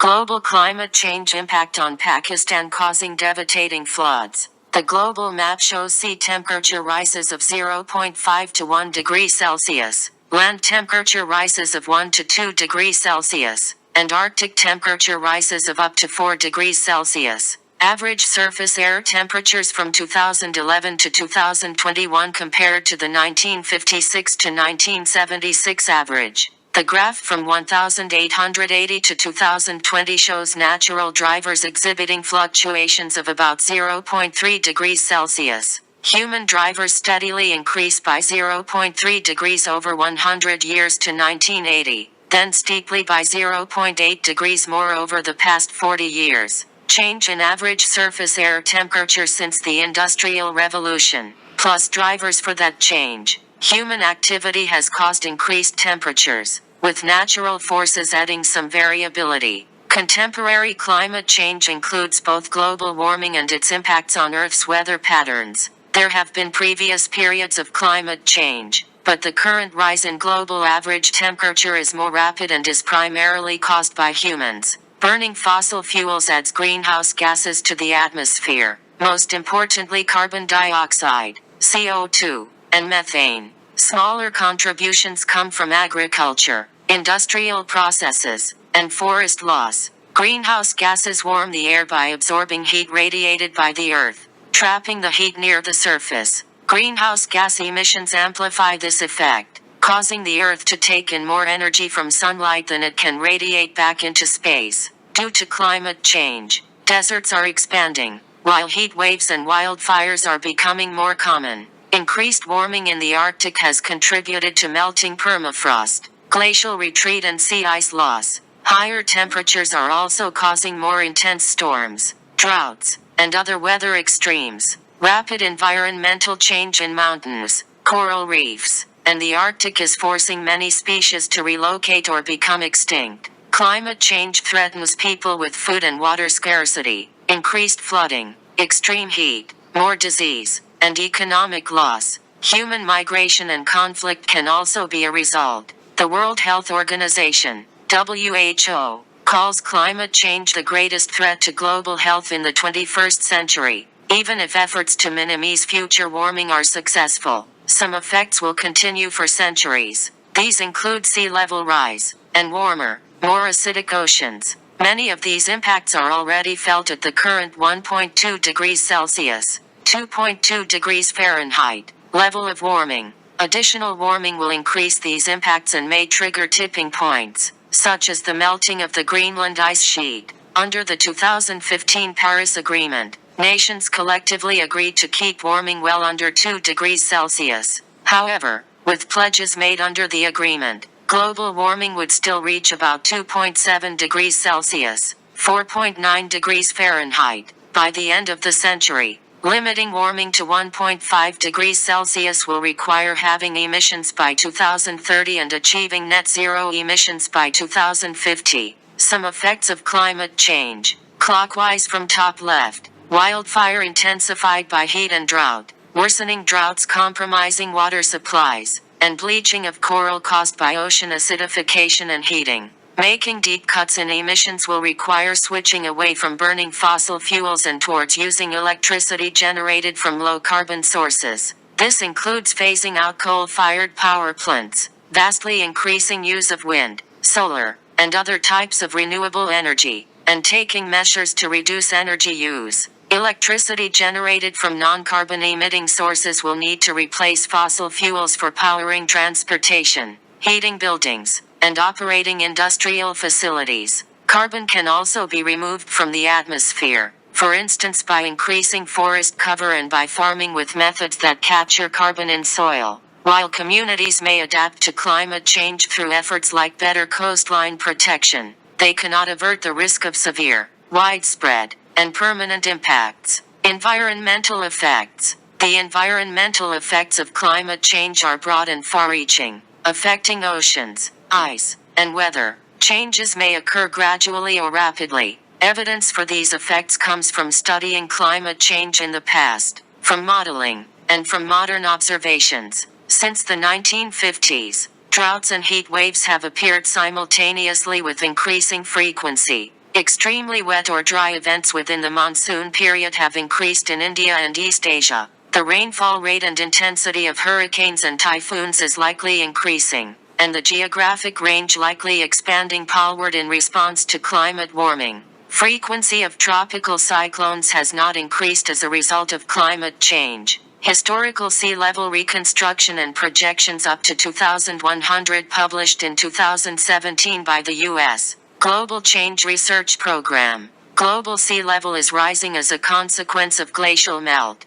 Global climate change impact on Pakistan causing devastating floods. The global map shows sea temperature rises of 0.5 to 1 degree Celsius, land temperature rises of 1 to 2 degrees Celsius, and Arctic temperature rises of up to 4 degrees Celsius. Average surface air temperatures from 2011 to 2021 compared to the 1956 to 1976 average. The graph from 1880 to 2020 shows natural drivers exhibiting fluctuations of about 0.3 degrees Celsius. Human drivers steadily increase by 0.3 degrees over 100 years to 1980, then steeply by 0.8 degrees more over the past 40 years. Change in average surface air temperature since the Industrial Revolution, plus drivers for that change. Human activity has caused increased temperatures, with natural forces adding some variability. Contemporary climate change includes both global warming and its impacts on Earth's weather patterns. There have been previous periods of climate change, but the current rise in global average temperature is more rapid and is primarily caused by humans. Burning fossil fuels adds greenhouse gases to the atmosphere, most importantly carbon dioxide, CO2, and methane. Smaller contributions come from agriculture, industrial processes, and forest loss. Greenhouse gases warm the air by absorbing heat radiated by the Earth, trapping the heat near the surface. Greenhouse gas emissions amplify this effect, causing the Earth to take in more energy from sunlight than it can radiate back into space. Due to climate change, deserts are expanding, while heat waves and wildfires are becoming more common. Increased warming in the Arctic has contributed to melting permafrost, glacial retreat and sea ice loss. Higher temperatures are also causing more intense storms, droughts, and other weather extremes. Rapid environmental change in mountains, coral reefs, and the Arctic is forcing many species to relocate or become extinct. Climate change threatens people with food and water scarcity, increased flooding, extreme heat, more disease, and economic loss. Human migration and conflict can also be a result. The World Health Organization, WHO, calls climate change the greatest threat to global health in the 21st century. Even if efforts to minimize future warming are successful, some effects will continue for centuries. These include sea level rise, and warmer, more acidic oceans. Many of these impacts are already felt at the current 1.2 degrees Celsius, 2.2 degrees Fahrenheit, level of warming. Additional warming will increase these impacts and may trigger tipping points, such as the melting of the Greenland ice sheet. Under the 2015 Paris Agreement, nations collectively agreed to keep warming well under 2 degrees Celsius. However, with pledges made under the agreement, global warming would still reach about 2.7 degrees Celsius, 4.9 degrees Fahrenheit, by the end of the century. Limiting warming to 1.5 degrees Celsius will require halving emissions by 2030 and achieving net zero emissions by 2050. Some effects of climate change. Clockwise from top left. Wildfire intensified by heat and drought. Worsening droughts compromising water supplies, and bleaching of coral caused by ocean acidification and heating. Making deep cuts in emissions will require switching away from burning fossil fuels and towards using electricity generated from low-carbon sources. This includes phasing out coal-fired power plants, vastly increasing use of wind, solar, and other types of renewable energy, and taking measures to reduce energy use. Electricity generated from non-carbon emitting sources will need to replace fossil fuels for powering transportation, heating buildings, and operating industrial facilities. Carbon can also be removed from the atmosphere, for instance by increasing forest cover and by farming with methods that capture carbon in soil. While communities may adapt to climate change through efforts like better coastline protection, they cannot avert the risk of severe, widespread, and permanent impacts. Environmental effects. The environmental effects of climate change are broad and far-reaching, affecting oceans, ice, and weather. Changes may occur gradually or rapidly. Evidence for these effects comes from studying climate change in the past, from modeling, and from modern observations. Since the 1950s, droughts and heat waves have appeared simultaneously with increasing frequency. Extremely wet or dry events within the monsoon period have increased in India and East Asia. The rainfall rate and intensity of hurricanes and typhoons is likely increasing, and the geographic range likely expanding poleward in response to climate warming. Frequency of tropical cyclones has not increased as a result of climate change. Historical sea level reconstruction and projections up to 2100 published in 2017 by the U.S. Global Change Research Program. Global sea level is rising as a consequence of glacial melt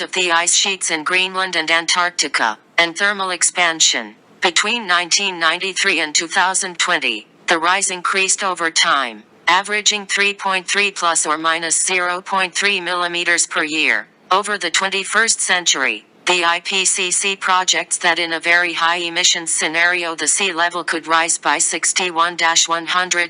of the ice sheets in Greenland and Antarctica, and thermal expansion. Between 1993 and 2020, the rise increased over time, averaging 3.3 plus or minus 0.3 millimeters per year. Over the 21st century, the IPCC projects that in a very high emissions scenario the sea level could rise by 61-110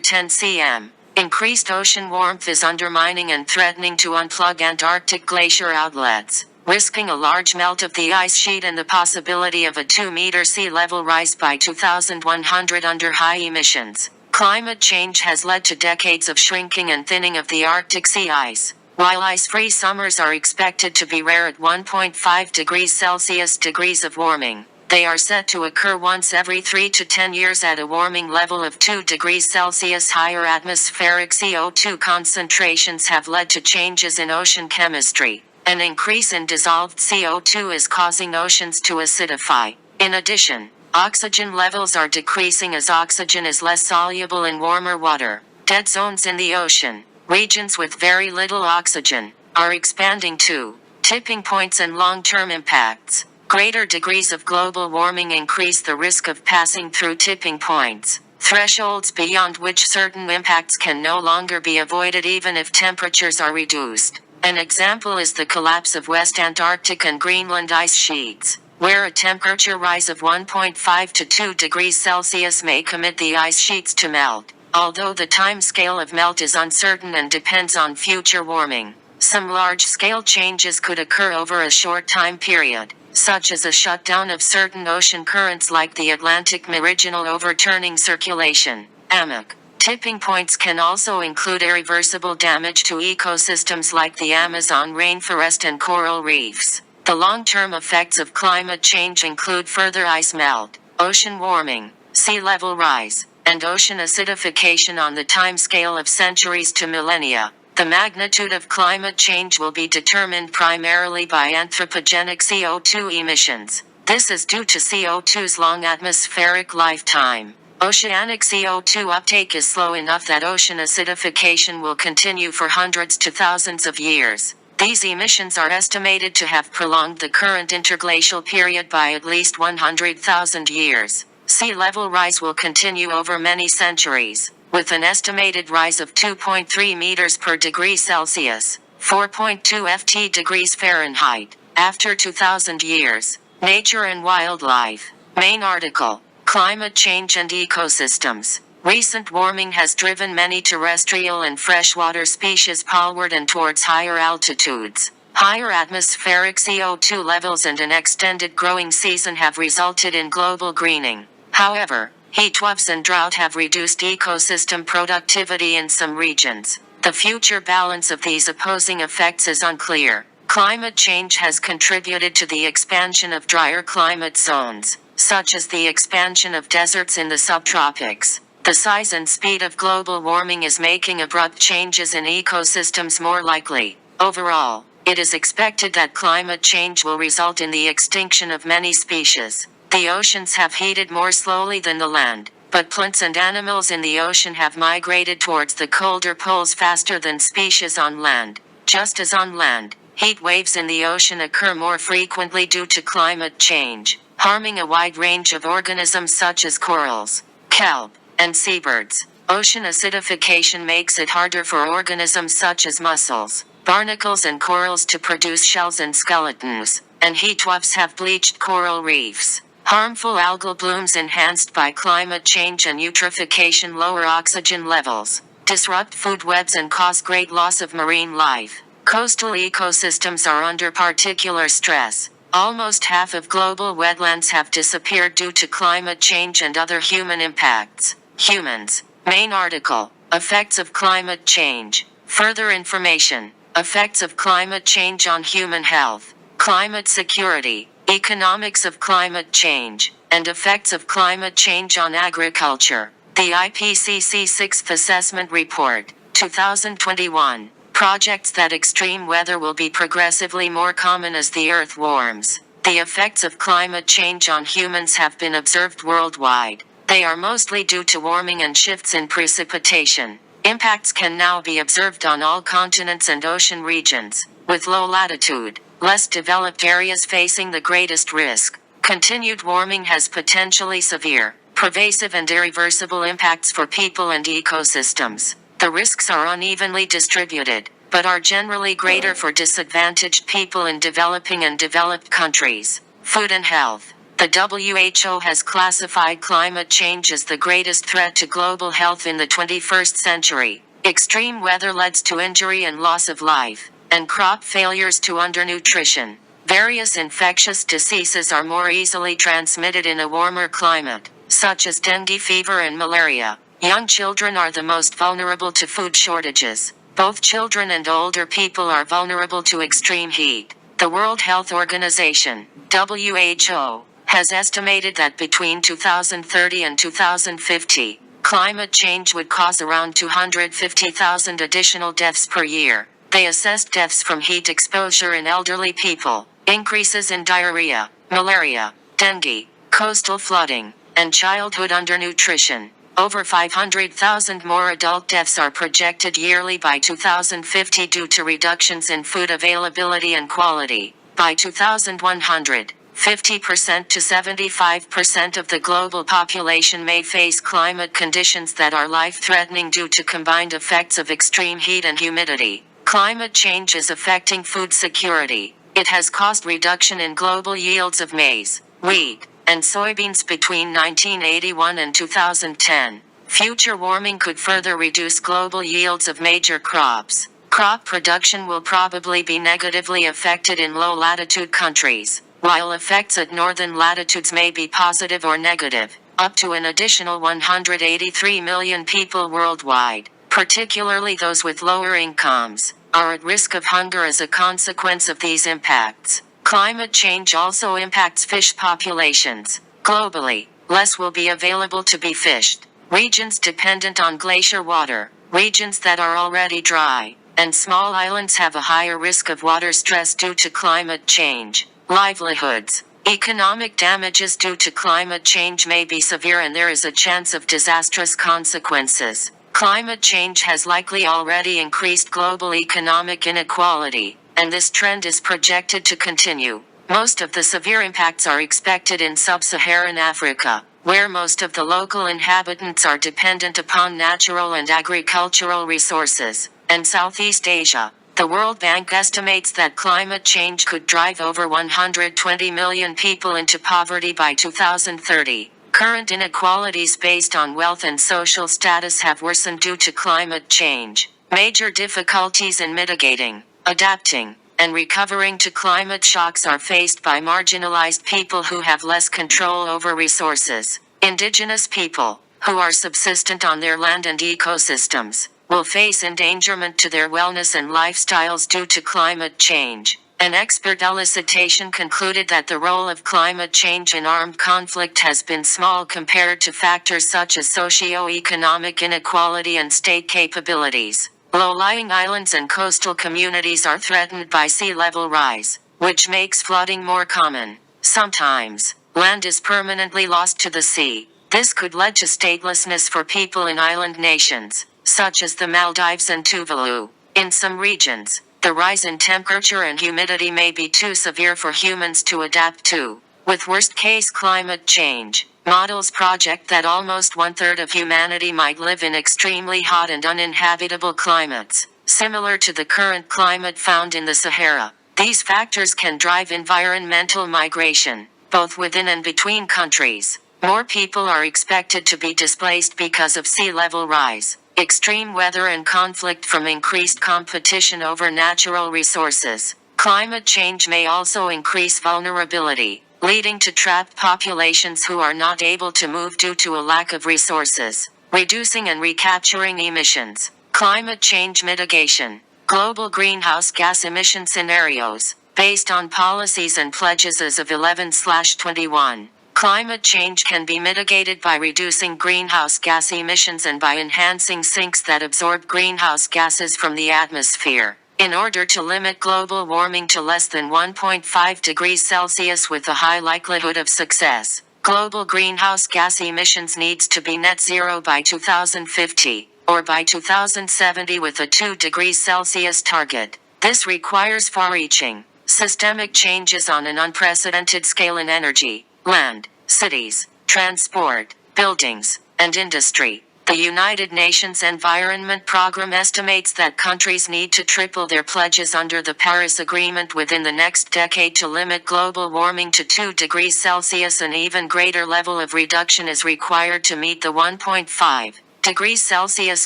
cm. Increased ocean warmth is undermining and threatening to unplug Antarctic glacier outlets, risking a large melt of the ice sheet and the possibility of a 2-meter sea level rise by 2100 under high emissions. Climate change has led to decades of shrinking and thinning of the Arctic sea ice. While ice-free summers are expected to be rare at 1.5 degrees Celsius degrees of warming, they are set to occur once every 3 to 10 years at a warming level of 2 degrees Celsius. Higher atmospheric CO2 concentrations have led to changes in ocean chemistry. An increase in dissolved CO2 is causing oceans to acidify. In addition, oxygen levels are decreasing as oxygen is less soluble in warmer water. Dead zones in the ocean, regions with very little oxygen, are expanding too. Tipping points and long-term impacts. Greater degrees of global warming increase the risk of passing through tipping points, thresholds beyond which certain impacts can no longer be avoided even if temperatures are reduced. An example is the collapse of West Antarctic and Greenland ice sheets, where a temperature rise of 1.5 to 2 degrees Celsius may commit the ice sheets to melt. Although the time scale of melt is uncertain and depends on future warming, some large-scale changes could occur over a short time period, such as a shutdown of certain ocean currents like the Atlantic Meridional Overturning Circulation, AMOC. Tipping points can also include irreversible damage to ecosystems like the Amazon rainforest and coral reefs. The long-term effects of climate change include further ice melt, ocean warming, sea level rise, and ocean acidification on the timescale of centuries to millennia. The magnitude of climate change will be determined primarily by anthropogenic CO2 emissions. This is due to CO2's long atmospheric lifetime. Oceanic CO2 uptake is slow enough that ocean acidification will continue for hundreds to thousands of years. These emissions are estimated to have prolonged the current interglacial period by at least 100,000 years. Sea level rise will continue over many centuries, with an estimated rise of 2.3 meters per degree Celsius, 4.2 ft degrees Fahrenheit, after 2,000 years. Nature and Wildlife. Main article. Climate change and ecosystems. Recent warming has driven many terrestrial and freshwater species poleward and towards higher altitudes. Higher atmospheric CO2 levels and an extended growing season have resulted in global greening. However, heatwaves and drought have reduced ecosystem productivity in some regions. The future balance of these opposing effects is unclear. Climate change has contributed to the expansion of drier climate zones, such as the expansion of deserts in the subtropics. The size and speed of global warming is making abrupt changes in ecosystems more likely. Overall, it is expected that climate change will result in the extinction of many species. The oceans have heated more slowly than the land, but plants and animals in the ocean have migrated towards the colder poles faster than species on land. Just as on land, heat waves in the ocean occur more frequently due to climate change, harming a wide range of organisms such as corals, kelp, and seabirds. Ocean acidification makes it harder for organisms such as mussels, barnacles and corals to produce shells and skeletons, and heatwaves have bleached coral reefs. Harmful algal blooms enhanced by climate change and eutrophication lower oxygen levels, disrupt food webs and cause great loss of marine life. Coastal ecosystems are under particular stress. Almost half of global wetlands have disappeared due to climate change and other human impacts. Humans. Main article. Effects of climate change. Further information. Effects of climate change on human health. Climate security. Economics of climate change. And effects of climate change on agriculture. The IPCC 6th Assessment Report, 2021. Projects that extreme weather will be progressively more common as the Earth warms. The effects of climate change on humans have been observed worldwide. They are mostly due to warming and shifts in precipitation. Impacts can now be observed on all continents and ocean regions, with low latitude, less developed areas facing the greatest risk. Continued warming has potentially severe, pervasive and irreversible impacts for people and ecosystems. The risks are unevenly distributed, but are generally greater for disadvantaged people in developing and developed countries. Food and health. The WHO has classified climate change as the greatest threat to global health in the 21st century. Extreme weather leads to injury and loss of life, and crop failures to undernutrition. Various infectious diseases are more easily transmitted in a warmer climate, such as dengue fever and malaria. Young children are the most vulnerable to food shortages. Both children and older people are vulnerable to extreme heat. The World Health Organization, WHO, has estimated that between 2030 and 2050, climate change would cause around 250,000 additional deaths per year. They assessed deaths from heat exposure in elderly people, increases in diarrhea, malaria, dengue, coastal flooding, and childhood undernutrition. Over 500,000 more adult deaths are projected yearly by 2050 due to reductions in food availability and quality. By 2100, 50% to 75% of the global population may face climate conditions that are life-threatening due to combined effects of extreme heat and humidity. Climate change is affecting food security. It has caused reduction in global yields of maize, wheat, and soybeans between 1981 and 2010. Future warming could further reduce global yields of major crops. Crop production will probably be negatively affected in low-latitude countries, while effects at northern latitudes may be positive or negative. Up to an additional 183 million people worldwide, particularly those with lower incomes, are at risk of hunger as a consequence of these impacts. Climate change also impacts fish populations. Globally, less will be available to be fished. Regions dependent on glacier water, regions that are already dry, and small islands have a higher risk of water stress due to climate change. Livelihoods. Economic damages due to climate change may be severe and there is a chance of disastrous consequences. Climate change has likely already increased global economic inequality, and this trend is projected to continue. Most of the severe impacts are expected in sub-Saharan Africa, where most of the local inhabitants are dependent upon natural and agricultural resources, and Southeast Asia. The World Bank estimates that climate change could drive over 120 million people into poverty by 2030. Current inequalities based on wealth and social status have worsened due to climate change. Major difficulties in mitigating, adapting, and recovering to climate shocks are faced by marginalized people who have less control over resources. Indigenous people, who are subsistent on their land and ecosystems, will face endangerment to their wellness and lifestyles due to climate change. An expert elicitation concluded that the role of climate change in armed conflict has been small compared to factors such as socio-economic inequality and state capabilities. Low-lying islands and coastal communities are threatened by sea level rise, which makes flooding more common. Sometimes, land is permanently lost to the sea. This could lead to statelessness for people in island nations, such as the Maldives and Tuvalu. In some regions, the rise in temperature and humidity may be too severe for humans to adapt to. With worst-case climate change, models project that almost one-third of humanity might live in extremely hot and uninhabitable climates, similar to the current climate found in the Sahara. These factors can drive environmental migration, both within and between countries. More people are expected to be displaced because of sea level rise, extreme weather and conflict from increased competition over natural resources. Climate change may also increase vulnerability, leading to trapped populations who are not able to move due to a lack of resources. reducing and recapturing emissions, climate change mitigation, global greenhouse gas emission scenarios, based on policies and pledges as of 11/21. Climate change can be mitigated by reducing greenhouse gas emissions and by enhancing sinks that absorb greenhouse gases from the atmosphere. In order to limit global warming to less than 1.5 degrees Celsius with a high likelihood of success, global greenhouse gas emissions needs to be net zero by 2050, or by 2070 with a 2 degrees Celsius target. This requires far-reaching, systemic changes on an unprecedented scale in energy, land, cities, transport, buildings, and industry. The United Nations Environment Programme estimates that countries need to triple their pledges under the Paris Agreement within the next decade to limit global warming to 2 degrees Celsius. An even greater level of reduction is required to meet the 1.5 degrees Celsius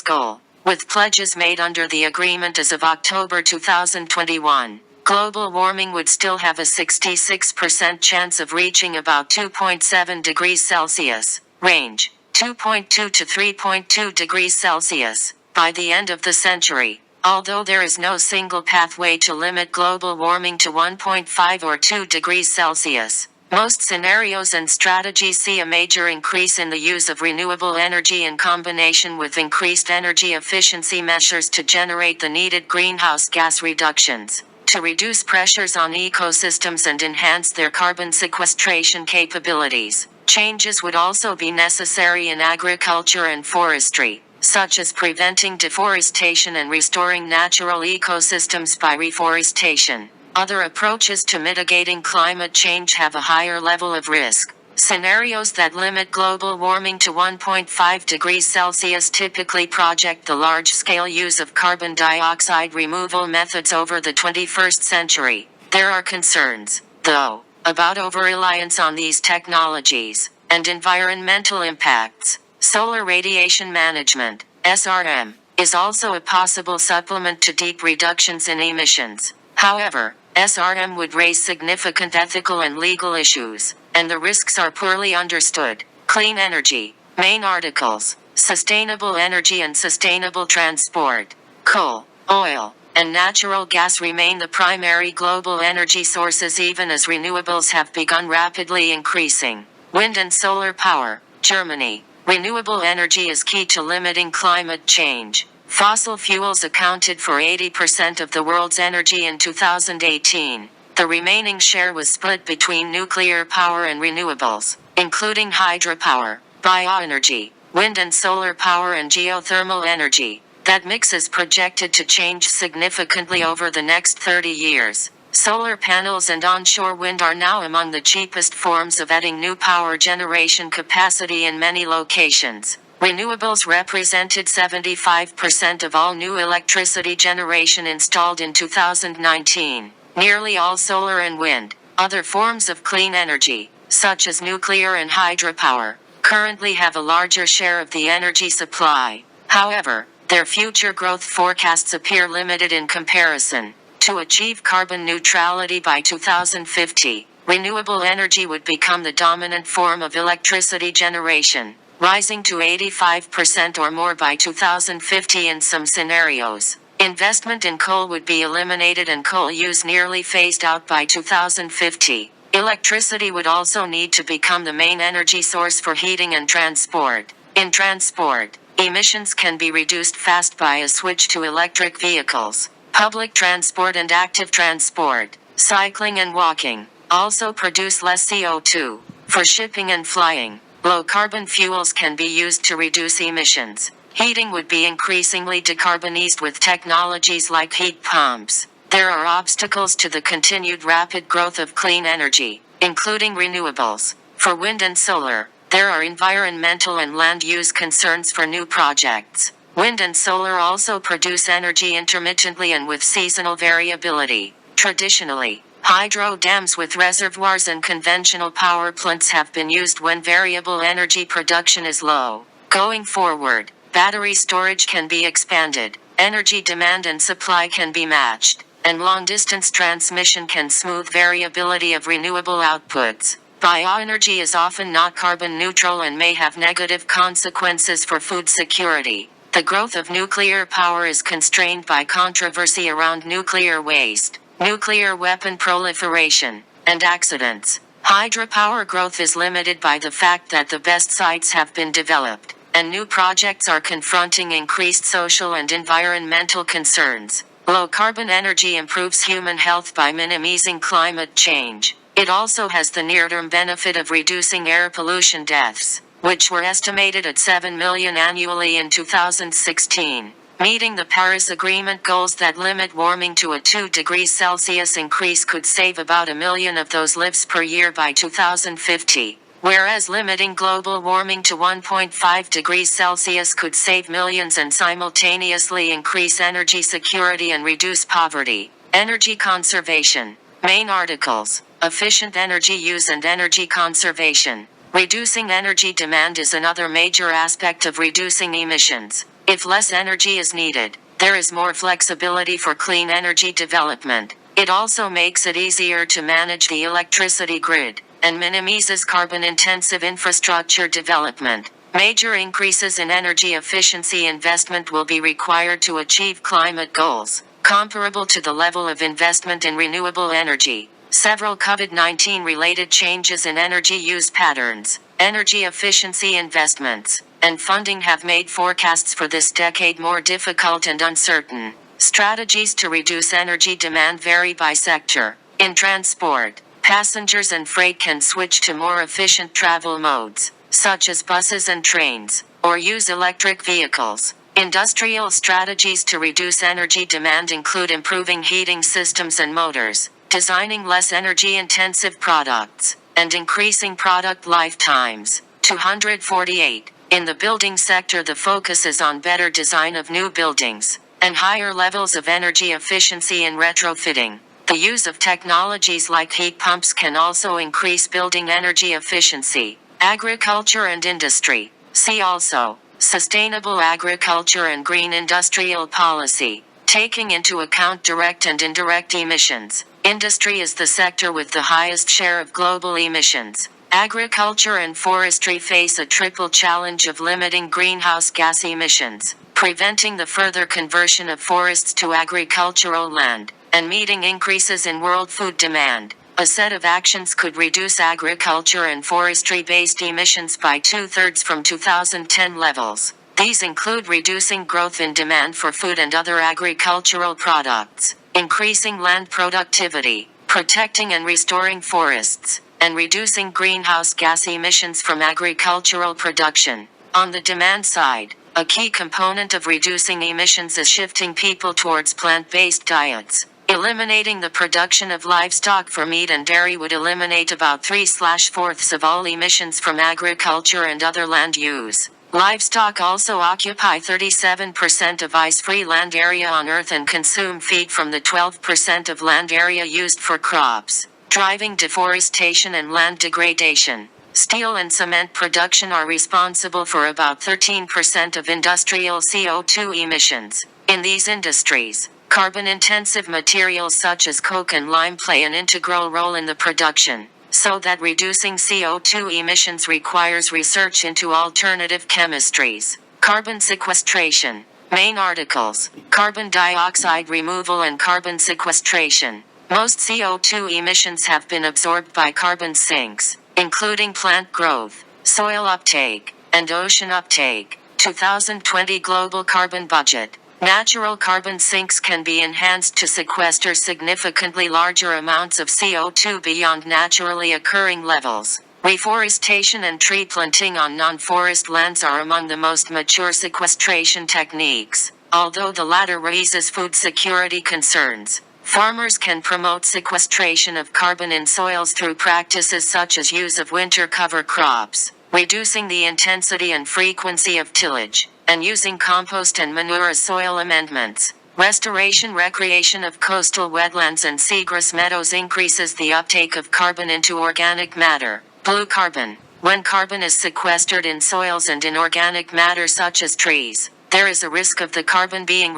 goal. With pledges made under the agreement as of October 2021, global warming would still have a 66% chance of reaching about 2.7 degrees Celsius, range 2.2 to 3.2 degrees Celsius, by the end of the century. Although there is no single pathway to limit global warming to 1.5 or 2 degrees Celsius, most scenarios and strategies see a major increase in the use of renewable energy in combination with increased energy efficiency measures to generate the needed greenhouse gas reductions, to reduce pressures on ecosystems and enhance their carbon sequestration capabilities. Changes would also be necessary in agriculture and forestry, such as preventing deforestation and restoring natural ecosystems by reforestation. Other approaches to mitigating climate change have a higher level of risk. Scenarios that limit global warming to 1.5 degrees Celsius typically project the large-scale use of carbon dioxide removal methods over the 21st century. There are concerns, though, about over-reliance on these technologies, and environmental impacts. Solar radiation management, SRM, is also a possible supplement to deep reductions in emissions. However, SRM would raise significant ethical and legal issues, and the risks are poorly understood. Clean energy, main articles, sustainable energy and sustainable transport. Coal, oil, and natural gas remain the primary global energy sources even as renewables have begun rapidly increasing. Wind and solar power, Germany. Renewable energy is key to limiting climate change. Fossil fuels accounted for 80% of the world's energy in 2018. The remaining share was split between nuclear power and renewables, including hydropower, bioenergy, wind and solar power and geothermal energy. That mix is projected to change significantly over the next 30 years. Solar panels and onshore wind are now among the cheapest forms of adding new power generation capacity in many locations. Renewables represented 75% of all new electricity generation installed in 2019. Nearly all solar and wind, other forms of clean energy, such as nuclear and hydropower, currently have a larger share of the energy supply. However, their future growth forecasts appear limited in comparison. To achieve carbon neutrality by 2050, renewable energy would become the dominant form of electricity generation, rising to 85% or more by 2050 in some scenarios. Investment in coal would be eliminated and coal use nearly phased out by 2050. Electricity would also need to become the main energy source for heating and transport. In transport, emissions can be reduced fast by a switch to electric vehicles. Public transport and active transport, cycling and walking, also produce less CO2. For shipping and flying, low-carbon fuels can be used to reduce emissions. Heating would be increasingly decarbonized with technologies like heat pumps. There are obstacles to the continued rapid growth of clean energy, including renewables. For wind and solar, there are environmental and land use concerns for new projects. Wind and solar also produce energy intermittently and with seasonal variability. Traditionally, hydro dams with reservoirs and conventional power plants have been used when variable energy production is low. Going forward, battery storage can be expanded, energy demand and supply can be matched, and long-distance transmission can smooth variability of renewable outputs. Bioenergy is often not carbon neutral and may have negative consequences for food security. The growth of nuclear power is constrained by controversy around nuclear waste, nuclear weapon proliferation, and accidents. Hydropower growth is limited by the fact that the best sites have been developed, and new projects are confronting increased social and environmental concerns. Low-carbon energy improves human health by minimizing climate change. It also has the near-term benefit of reducing air pollution deaths, which were estimated at 7 million annually in 2016. Meeting the Paris Agreement goals that limit warming to a 2 degrees Celsius increase could save about 1 million of those lives per year by 2050, whereas limiting global warming to 1.5 degrees Celsius could save millions and simultaneously increase energy security and reduce poverty. Energy conservation. Main articles. Efficient energy use and energy conservation. Reducing energy demand is another major aspect of reducing emissions. If less energy is needed, there is more flexibility for clean energy development. It also makes it easier to manage the electricity grid, and minimizes carbon-intensive infrastructure development. Major increases in energy efficiency investment will be required to achieve climate goals, comparable to the level of investment in renewable energy. Several COVID-19 related changes in energy use patterns, energy efficiency investments, and funding have made forecasts for this decade more difficult and uncertain. Strategies to reduce energy demand vary by sector. In transport, passengers and freight can switch to more efficient travel modes, such as buses and trains, or use electric vehicles. Industrial strategies to reduce energy demand include improving heating systems and motors, designing less energy-intensive products, and increasing product lifetimes. 248. In the building sector, the focus is on better design of new buildings, and higher levels of energy efficiency in retrofitting. The use of technologies like heat pumps can also increase building energy efficiency. Agriculture and industry. See also, sustainable agriculture and green industrial policy, taking into account direct and indirect emissions. Industry is the sector with the highest share of global emissions. Agriculture and forestry face a triple challenge of limiting greenhouse gas emissions, preventing the further conversion of forests to agricultural land, and meeting increases in world food demand. A set of actions could reduce agriculture and forestry-based emissions by 2/3 from 2010 levels. These include reducing growth in demand for food and other agricultural products, increasing land productivity, protecting and restoring forests, and reducing greenhouse gas emissions from agricultural production. On the demand side, a key component of reducing emissions is shifting people towards plant-based diets. Eliminating the production of livestock for meat and dairy would eliminate about 3/4 of all emissions from agriculture and other land use. Livestock also occupy 37% of ice-free land area on Earth and consume feed from the 12% of land area used for crops, driving deforestation and land degradation. Steel and cement production are responsible for about 13% of industrial CO2 emissions. In these industries, carbon-intensive materials such as coke and lime play an integral role in the production, so that reducing CO2 emissions requires research into alternative chemistries. Carbon sequestration. Main articles: carbon dioxide removal and carbon sequestration. Most CO2 emissions have been absorbed by carbon sinks, including plant growth, soil uptake, and ocean uptake. 2020 Global Carbon Budget. Natural carbon sinks can be enhanced to sequester significantly larger amounts of CO2 beyond naturally occurring levels. Reforestation and tree planting on non-forest lands are among the most mature sequestration techniques, although the latter raises food security concerns. Farmers can promote sequestration of carbon in soils through practices such as use of winter cover crops, reducing the intensity and frequency of tillage, and using compost and manure as soil amendments. Restoration recreation of coastal wetlands and seagrass meadows increases the uptake of carbon into organic matter. Blue carbon. When carbon is sequestered in soils and in organic matter such as trees, there is a risk of the carbon being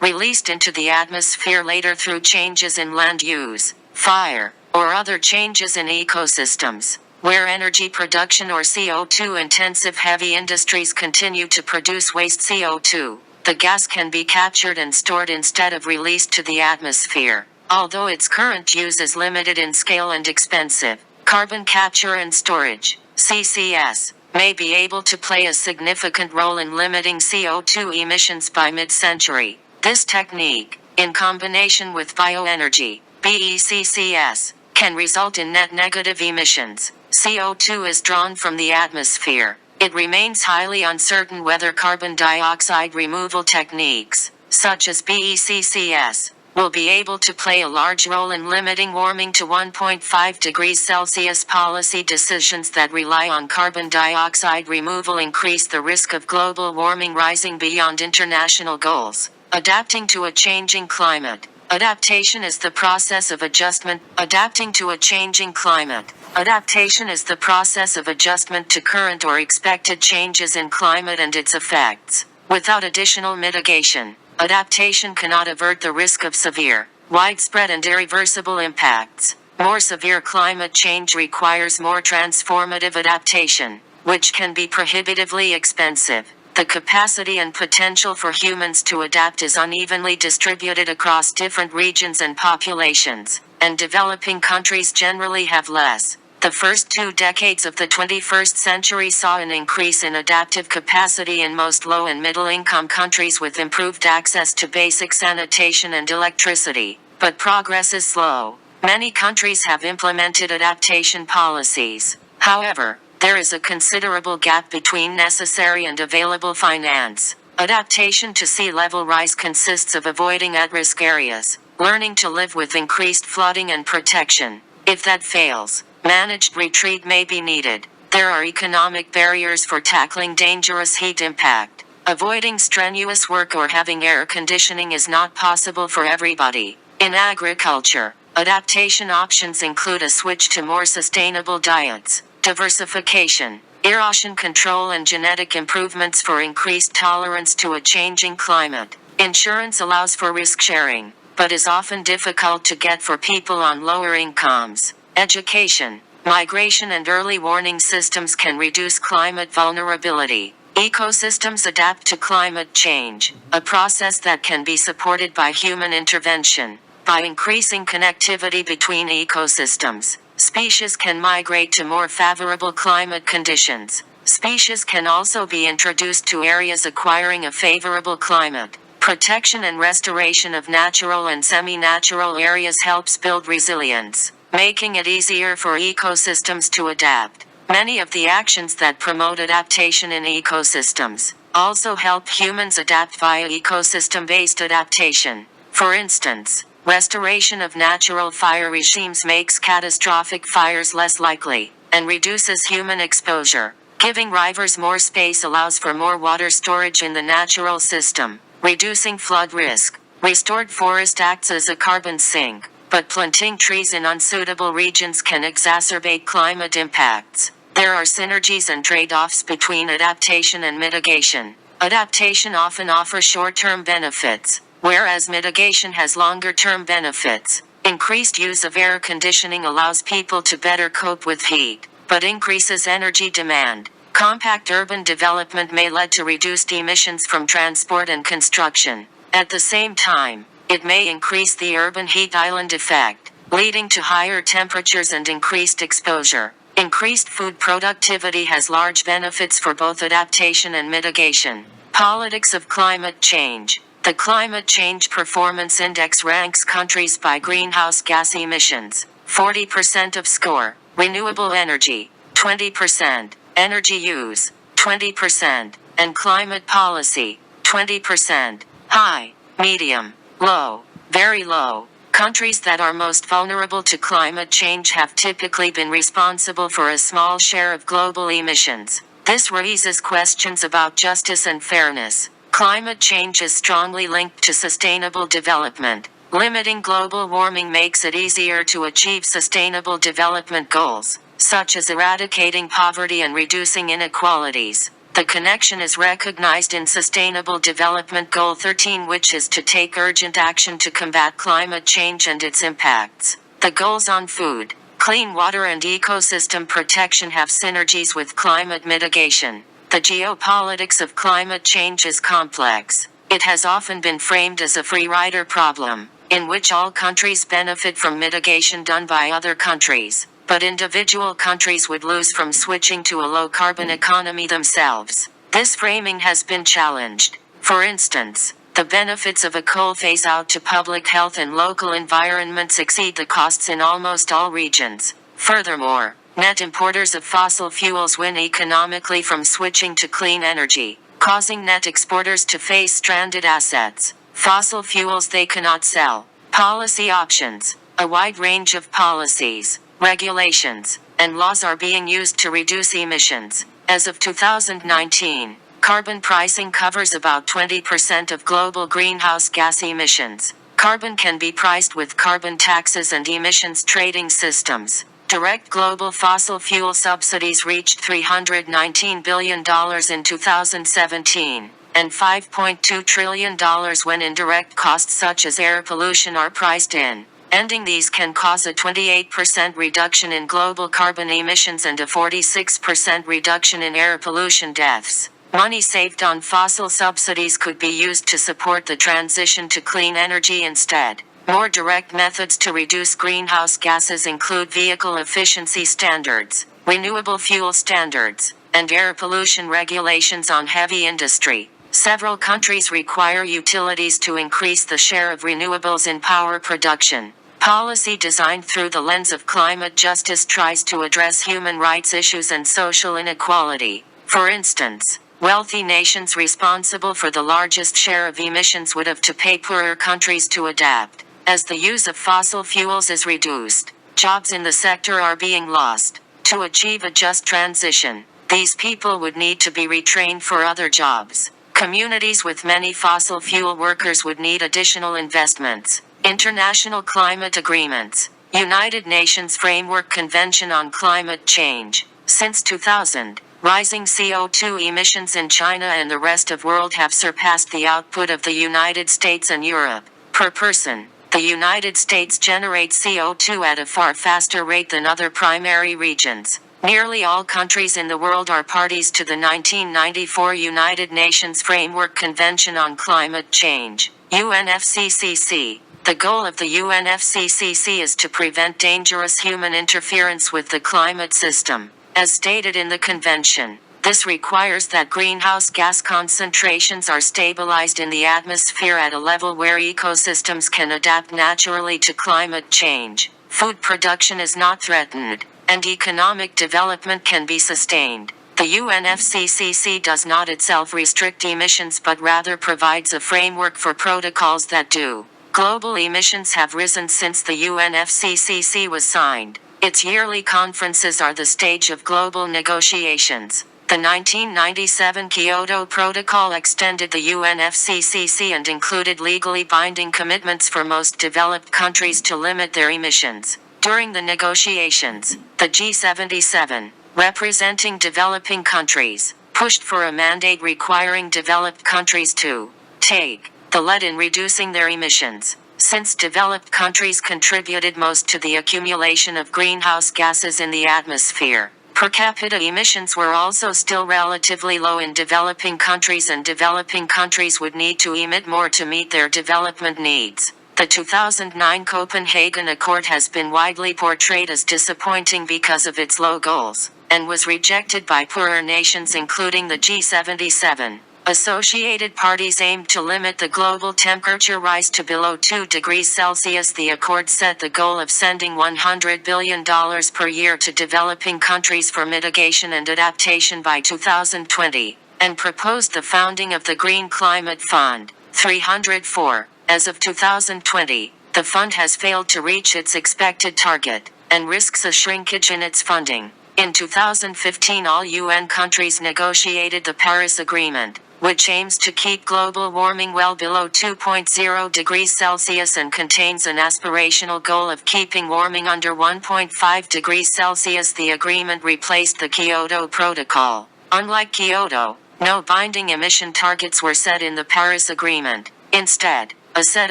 released into the atmosphere later through changes in land use, fire, or other changes in ecosystems. Where energy production or CO2-intensive heavy industries continue to produce waste CO2, the gas can be captured and stored instead of released to the atmosphere. Although its current use is limited in scale and expensive, carbon capture and storage, CCS, may be able to play a significant role in limiting CO2 emissions by mid-century. This technique, in combination with bioenergy, BECCS, can result in net negative emissions. CO2 is drawn from the atmosphere. It remains highly uncertain whether carbon dioxide removal techniques, such as BECCS, will be able to play a large role in limiting warming to 1.5 degrees Celsius. Policy decisions that rely on carbon dioxide removal increase the risk of global warming rising beyond international goals. Adapting to a changing climate. Adaptation is the process of adjustment. Adapting to a changing climate. Adaptation is the process of adjustment to current or expected changes in climate and its effects. Without additional mitigation, adaptation cannot avert the risk of severe, widespread and irreversible impacts. More severe climate change requires more transformative adaptation, which can be prohibitively expensive. The capacity and potential for humans to adapt is unevenly distributed across different regions and populations, and developing countries generally have less. The first 2 decades of the 21st century saw an increase in adaptive capacity in most low and middle-income countries with improved access to basic sanitation and electricity, but progress is slow. Many countries have implemented adaptation policies. However, there is a considerable gap between necessary and available finance. Adaptation to sea level rise consists of avoiding at-risk areas, learning to live with increased flooding and protection. If that fails, managed retreat may be needed. There are economic barriers for tackling dangerous heat impact. Avoiding strenuous work or having air conditioning is not possible for everybody. In agriculture, adaptation options include a switch to more sustainable diets, diversification, erosion control and genetic improvements for increased tolerance to a changing climate. Insurance allows for risk sharing, but is often difficult to get for people on lower incomes. Education, migration and early warning systems can reduce climate vulnerability. Ecosystems adapt to climate change, a process that can be supported by human intervention. By increasing connectivity between ecosystems, species can migrate to more favorable climate conditions. Species can also be introduced to areas acquiring a favorable climate. Protection and restoration of natural and semi-natural areas helps build resilience, making it easier for ecosystems to adapt. Many of the actions that promote adaptation in ecosystems also help humans adapt via ecosystem-based adaptation. For instance, restoration of natural fire regimes makes catastrophic fires less likely, and reduces human exposure. Giving rivers more space allows for more water storage in the natural system, reducing flood risk. Restored forest acts as a carbon sink, but planting trees in unsuitable regions can exacerbate climate impacts. There are synergies and trade-offs between adaptation and mitigation. Adaptation often offers short-term benefits, whereas mitigation has longer-term benefits. Increased use of air conditioning allows people to better cope with heat, but increases energy demand. Compact urban development may lead to reduced emissions from transport and construction. At the same time, it may increase the urban heat island effect, leading to higher temperatures and increased exposure. Increased food productivity has large benefits for both adaptation and mitigation. Politics of climate change. The Climate Change Performance Index ranks countries by greenhouse gas emissions. 40% of score. Renewable energy, 20%. Energy use, 20%. And climate policy, 20%. High, medium, low, very low. Countries that are most vulnerable to climate change have typically been responsible for a small share of global emissions. This raises questions about justice and fairness. Climate change is strongly linked to sustainable development. Limiting global warming makes it easier to achieve sustainable development goals, such as eradicating poverty and reducing inequalities. The connection is recognized in Sustainable Development Goal 13, which is to take urgent action to combat climate change and its impacts. The goals on food, Clean water and ecosystem protection have synergies with climate mitigation. The geopolitics of climate change is complex. It has often been framed as a free rider problem, in which all countries benefit from mitigation done by other countries, but individual countries would lose from switching to a low-carbon economy themselves. This framing has been challenged. For instance, the benefits of a coal phase-out to public health and local environments exceed the costs in almost all regions. Furthermore, net importers of fossil fuels win economically from switching to clean energy, causing net exporters to face stranded assets, fossil fuels they cannot sell. Policy options. A wide range of policies, regulations, and laws are being used to reduce emissions. As of 2019, carbon pricing covers about 20% of global greenhouse gas emissions. Carbon can be priced with carbon taxes and emissions trading systems. Direct global fossil fuel subsidies reached $319 billion in 2017, and $5.2 trillion when indirect costs such as air pollution are priced in. Ending these can cause a 28% reduction in global carbon emissions and a 46% reduction in air pollution deaths. Money saved on fossil subsidies could be used to support the transition to clean energy instead. More direct methods to reduce greenhouse gases include vehicle efficiency standards, renewable fuel standards, and air pollution regulations on heavy industry. Several countries require utilities to increase the share of renewables in power production. Policy designed through the lens of climate justice tries to address human rights issues and social inequality. For instance, wealthy nations responsible for the largest share of emissions would have to pay poorer countries to adapt. As the use of fossil fuels is reduced, jobs in the sector are being lost. To achieve a just transition, these people would need to be retrained for other jobs. Communities with many fossil fuel workers would need additional investments. International climate agreements. United Nations Framework Convention on Climate Change. Since 2000, rising CO2 emissions in China and the rest of the world have surpassed the output of the United States and Europe. Per person, the United States generates CO2 at a far faster rate than other primary regions. Nearly all countries in the world are parties to the 1994 United Nations Framework Convention on Climate Change, UNFCCC. The goal of the UNFCCC is to prevent dangerous human interference with the climate system. As stated in the convention, this requires that greenhouse gas concentrations are stabilized in the atmosphere at a level where ecosystems can adapt naturally to climate change, food production is not threatened, and economic development can be sustained. The UNFCCC does not itself restrict emissions but rather provides a framework for protocols that do. Global emissions have risen since the UNFCCC was signed. Its yearly conferences are the stage of global negotiations. The 1997 Kyoto Protocol extended the UNFCCC and included legally binding commitments for most developed countries to limit their emissions. During the negotiations, the G77, representing developing countries, pushed for a mandate requiring developed countries to take the lead in reducing their emissions. Since developed countries contributed most to the accumulation of greenhouse gases in the atmosphere, per capita emissions were also still relatively low in developing countries, and developing countries would need to emit more to meet their development needs. The 2009 Copenhagen Accord has been widely portrayed as disappointing because of its low goals, and was rejected by poorer nations including the G77. Associated parties aimed to limit the global temperature rise to below 2 degrees Celsius. The accord set the goal of sending $100 billion per year to developing countries for mitigation and adaptation by 2020, and proposed the founding of the Green Climate Fund, 304. As of 2020, the fund has failed to reach its expected target, and risks a shrinkage in its funding. In 2015, all UN countries negotiated the Paris Agreement, which aims to keep global warming well below 2.0 degrees Celsius and contains an aspirational goal of keeping warming under 1.5 degrees Celsius. The agreement replaced the Kyoto Protocol. Unlike Kyoto, no binding emission targets were set in the Paris Agreement. Instead, a set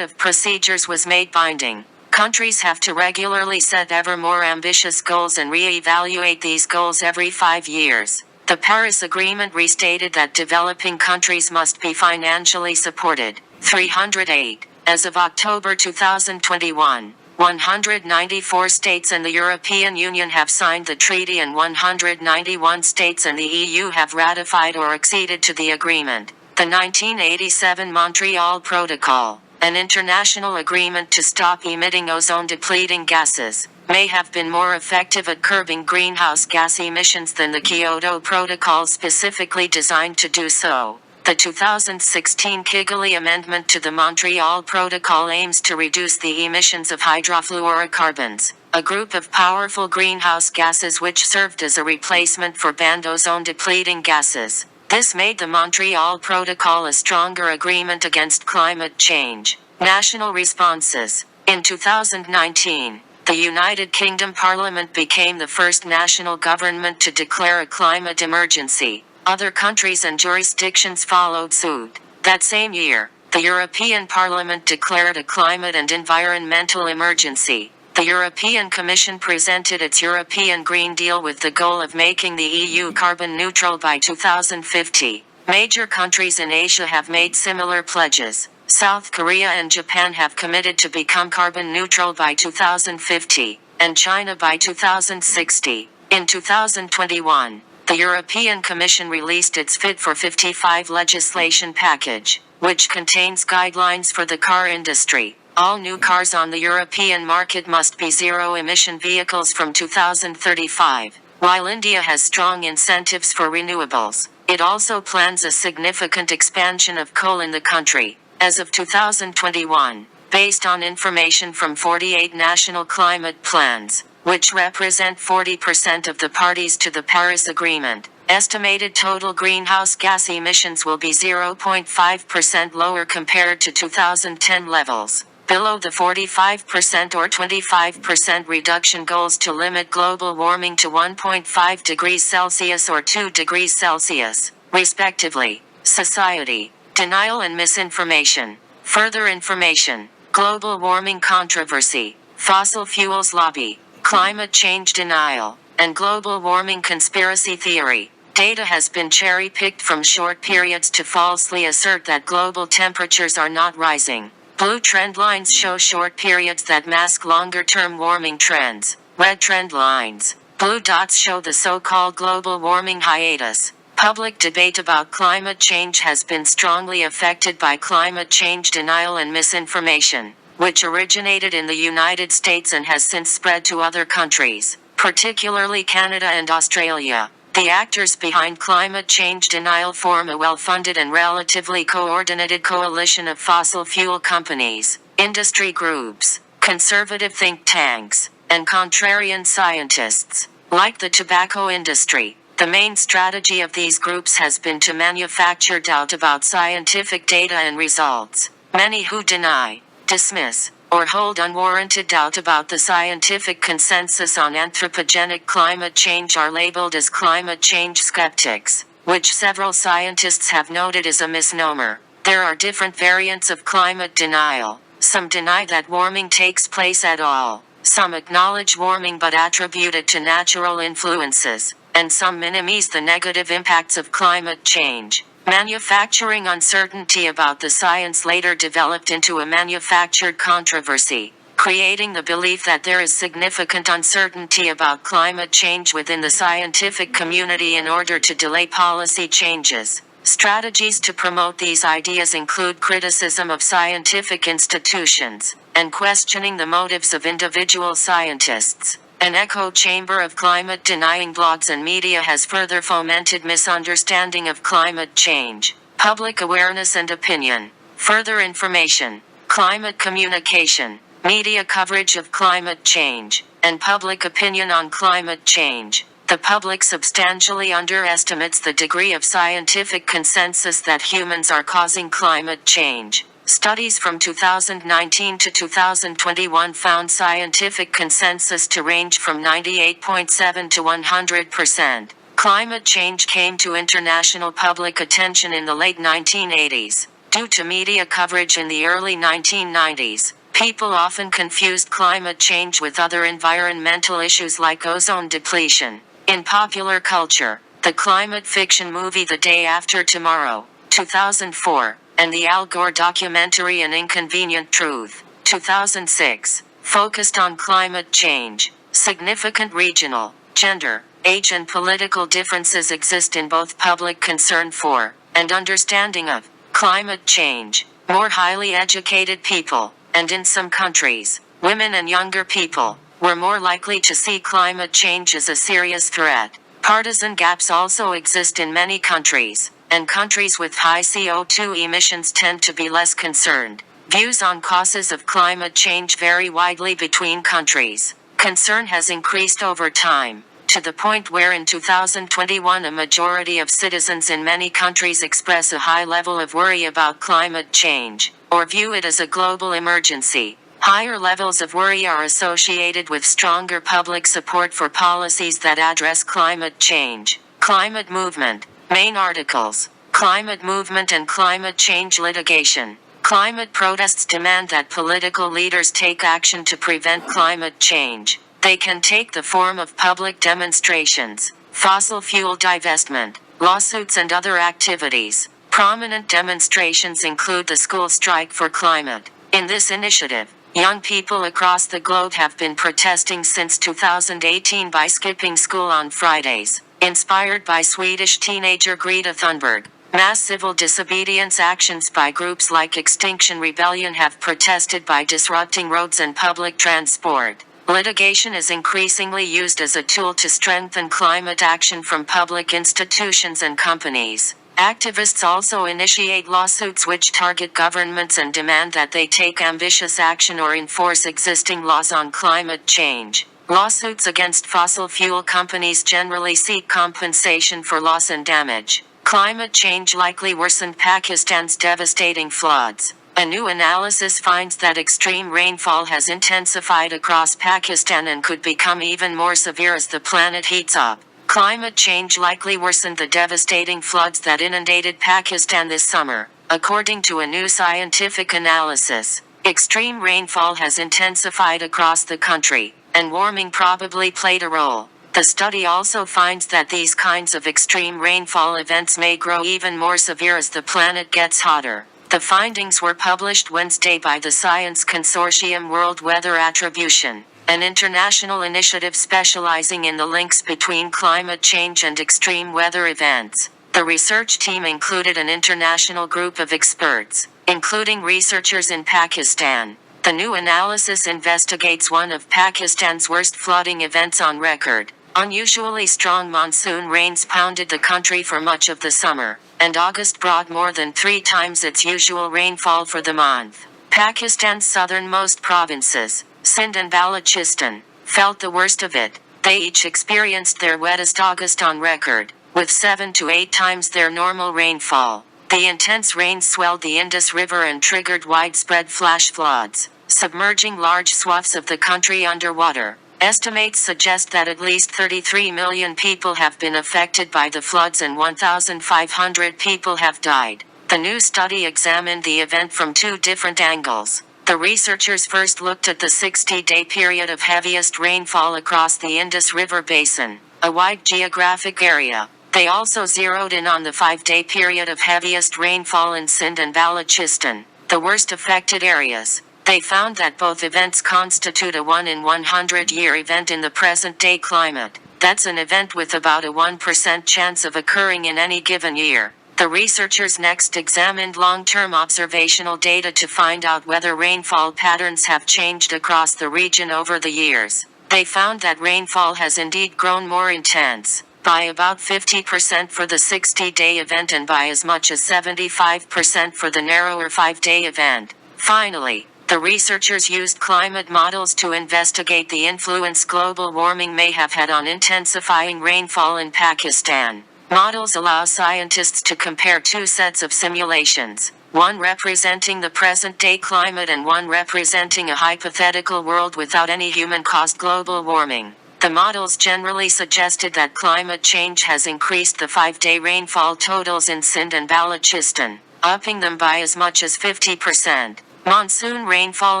of procedures was made binding. Countries have to regularly set ever more ambitious goals and re-evaluate these goals every 5 years. The Paris Agreement restated that developing countries must be financially supported. 308. As of October 2021, 194 states and the European Union have signed the treaty, and 191 states and the EU have ratified or acceded to the agreement. The 1987 Montreal Protocol, an international agreement to stop emitting ozone-depleting gases, may have been more effective at curbing greenhouse gas emissions than the Kyoto Protocol specifically designed to do so. The 2016 Kigali Amendment to the Montreal Protocol aims to reduce the emissions of hydrofluorocarbons, a group of powerful greenhouse gases which served as a replacement for banned ozone-depleting gases. This made the Montreal Protocol a stronger agreement against climate change. National responses. In 2019, the United Kingdom Parliament became the first national government to declare a climate emergency. Other countries and jurisdictions followed suit. That same year, the European Parliament declared a climate and environmental emergency. The European Commission presented its European Green Deal with the goal of making the EU carbon neutral by 2050. Major countries in Asia have made similar pledges. South Korea and Japan have committed to become carbon neutral by 2050, and China by 2060. In 2021, the European Commission released its Fit for 55 legislation package, which contains guidelines for the car industry. All new cars on the European market must be zero-emission vehicles from 2035. While India has strong incentives for renewables, it also plans a significant expansion of coal in the country. As of 2021, based on information from 48 national climate plans, which represent 40% of the parties to the Paris Agreement, estimated total greenhouse gas emissions will be 0.5% lower compared to 2010 levels, below the 45% or 25% reduction goals to limit global warming to 1.5 degrees Celsius or 2 degrees Celsius, respectively. Society, denial and misinformation. Further information. Global warming controversy, fossil fuels lobby, climate change denial, and global warming conspiracy theory. Data has been cherry-picked from short periods to falsely assert that global temperatures are not rising. Blue trend lines show short periods that mask longer-term warming trends. Red trend lines. Blue dots show the so-called global warming hiatus. Public debate about climate change has been strongly affected by climate change denial and misinformation, which originated in the United States and has since spread to other countries, particularly Canada and Australia. The actors behind climate change denial form a well-funded and relatively coordinated coalition of fossil fuel companies, industry groups, conservative think tanks, and contrarian scientists. Like the tobacco industry, the main strategy of these groups has been to manufacture doubt about scientific data and results. Many who deny, dismiss, or hold unwarranted doubt about the scientific consensus on anthropogenic climate change are labeled as climate change skeptics, which several scientists have noted is a misnomer. There are different variants of climate denial. Some deny that warming takes place at all. Some acknowledge warming but attribute it to natural influences, and some minimize the negative impacts of climate change. Manufacturing uncertainty about the science later developed into a manufactured controversy, creating the belief that there is significant uncertainty about climate change within the scientific community in order to delay policy changes. Strategies to promote these ideas include criticism of scientific institutions, and questioning the motives of individual scientists. An echo chamber of climate-denying blogs and media has further fomented misunderstanding of climate change. Public awareness and opinion. Further information. Climate communication. Media coverage of climate change, and public opinion on climate change. The public substantially underestimates the degree of scientific consensus that humans are causing climate change. Studies from 2019 to 2021 found scientific consensus to range from 98.7 to 100%. Climate change came to international public attention in the late 1980s. Due to media coverage in the early 1990s, People often confuse climate change with other environmental issues like ozone depletion. In popular culture, the climate fiction movie The Day After Tomorrow, 2004, and the Al Gore documentary An Inconvenient Truth, 2006, focused on climate change. Significant regional, gender, age and political differences exist in both public concern for, and understanding of, climate change. More highly educated people, and in some countries, women and younger people, were more likely to see climate change as a serious threat. Partisan gaps also exist in many countries, and countries with high CO2 emissions tend to be less concerned. Views on causes of climate change vary widely between countries. Concern has increased over time, to the point where in 2021 a majority of citizens in many countries express a high level of worry about climate change, or view it as a global emergency. Higher levels of worry are associated with stronger public support for policies that address climate change. Climate movement. Main articles. Climate movement and climate change litigation. Climate protests demand that political leaders take action to prevent climate change. They can take the form of public demonstrations, fossil fuel divestment, lawsuits and other activities. Prominent demonstrations include the school strike for climate. In this initiative, young people across the globe have been protesting since 2018 by skipping school on Fridays, inspired by Swedish teenager Greta Thunberg. Mass civil disobedience actions by groups like Extinction Rebellion have protested by disrupting roads and public transport. Litigation is increasingly used as a tool to strengthen climate action from public institutions and companies. Activists also initiate lawsuits which target governments and demand that they take ambitious action or enforce existing laws on climate change. Lawsuits against fossil fuel companies generally seek compensation for loss and damage. Climate change likely worsened Pakistan's devastating floods. A new analysis finds that extreme rainfall has intensified across Pakistan and could become even more severe as the planet heats up. Climate change likely worsened the devastating floods that inundated Pakistan this summer, according to a new scientific analysis. Extreme rainfall has intensified across the country, and warming probably played a role. The study also finds that these kinds of extreme rainfall events may grow even more severe as the planet gets hotter. The findings were published Wednesday by the Science Consortium World Weather Attribution, an international initiative specializing in the links between climate change and extreme weather events. The research team included an international group of experts, including researchers in Pakistan. The new analysis investigates one of Pakistan's worst flooding events on record. Unusually strong monsoon rains pounded the country for much of the summer, and August brought more than 3 times its usual rainfall for the month. Pakistan's southernmost provinces, Sindh and Balochistan, felt the worst of it. They each experienced their wettest August on record, with 7 to 8 times their normal rainfall. The intense rains swelled the Indus River and triggered widespread flash floods, submerging large swaths of the country underwater. Estimates suggest that at least 33 million people have been affected by the floods and 1,500 people have died. The new study examined the event from 2 different angles. The researchers first looked at the 60-day period of heaviest rainfall across the Indus River Basin, a wide geographic area. They also zeroed in on the 5-day period of heaviest rainfall in Sindh and Balochistan, the worst affected areas. They found that both events constitute a 1 in 100-year event in the present-day climate. That's an event with about a 1% chance of occurring in any given year. The researchers next examined long-term observational data to find out whether rainfall patterns have changed across the region over the years. They found that rainfall has indeed grown more intense, by about 50% for the 60-day event and by as much as 75% for the narrower 5-day event. Finally, the researchers used climate models to investigate the influence global warming may have had on intensifying rainfall in Pakistan. Models allow scientists to compare 2 sets of simulations, one representing the present-day climate and one representing a hypothetical world without any human-caused global warming. The models generally suggested that climate change has increased the 5-day rainfall totals in Sindh and Balochistan, upping them by as much as 50%. Monsoon rainfall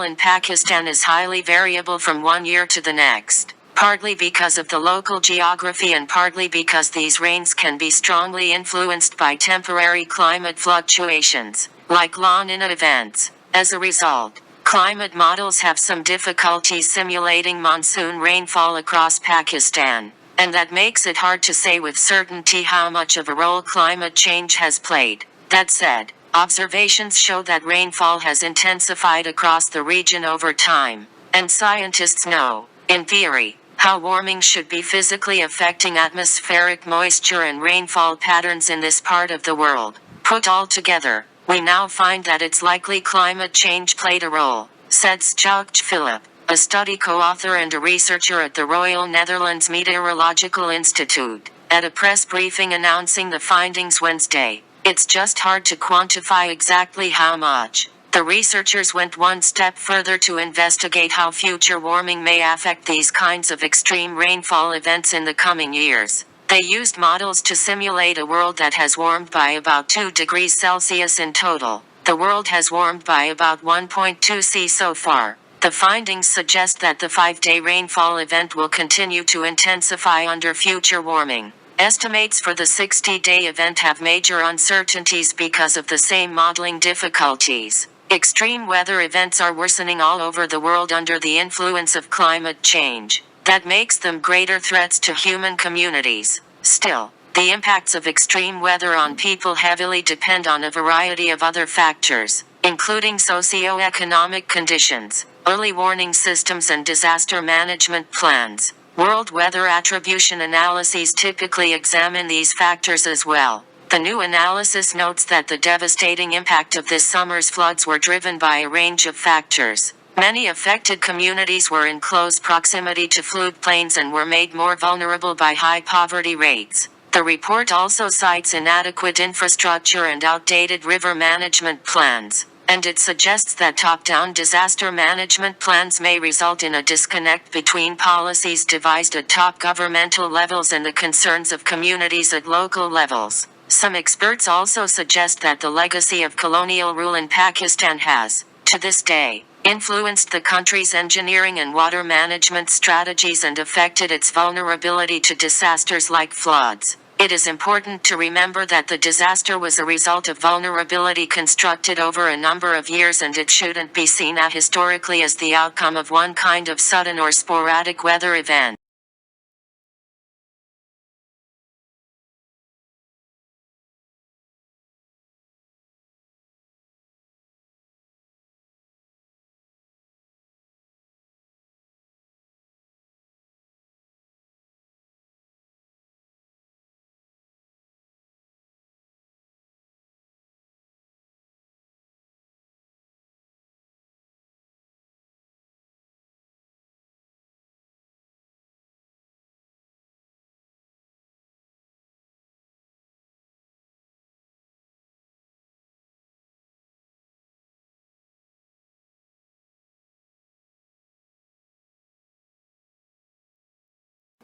in Pakistan is highly variable from one year to the next, partly because of the local geography and partly because these rains can be strongly influenced by temporary climate fluctuations, like La Nina events. As a result, climate models have some difficulties simulating monsoon rainfall across Pakistan, and that makes it hard to say with certainty how much of a role climate change has played. That said, observations show that rainfall has intensified across the region over time, and scientists know, in theory, how warming should be physically affecting atmospheric moisture and rainfall patterns in this part of the world. Put all together, we now find that it's likely climate change played a role, said Sjoukje Philip, a study co-author and a researcher at the Royal Netherlands Meteorological Institute, at a press briefing announcing the findings Wednesday. It's just hard to quantify exactly how much. The researchers went one step further to investigate how future warming may affect these kinds of extreme rainfall events in the coming years. They used models to simulate a world that has warmed by about 2 degrees Celsius in total. The world has warmed by about 1.2 C so far. The findings suggest that the 5-day rainfall event will continue to intensify under future warming. Estimates for the 60-day event have major uncertainties because of the same modeling difficulties. Extreme weather events are worsening all over the world under the influence of climate change. That makes them greater threats to human communities. Still, the impacts of extreme weather on people heavily depend on a variety of other factors, including socio-economic conditions, early warning systems and disaster management plans. World weather attribution analyses typically examine these factors as well. The new analysis notes that the devastating impact of this summer's floods were driven by a range of factors. Many affected communities were in close proximity to floodplains and were made more vulnerable by high poverty rates. The report also cites inadequate infrastructure and outdated river management plans, and it suggests that top-down disaster management plans may result in a disconnect between policies devised at top governmental levels and the concerns of communities at local levels. Some experts also suggest that the legacy of colonial rule in Pakistan has, to this day, influenced the country's engineering and water management strategies and affected its vulnerability to disasters like floods. It is important to remember that the disaster was a result of vulnerability constructed over a number of years, and it shouldn't be seen ahistorically as the outcome of one kind of sudden or sporadic weather event.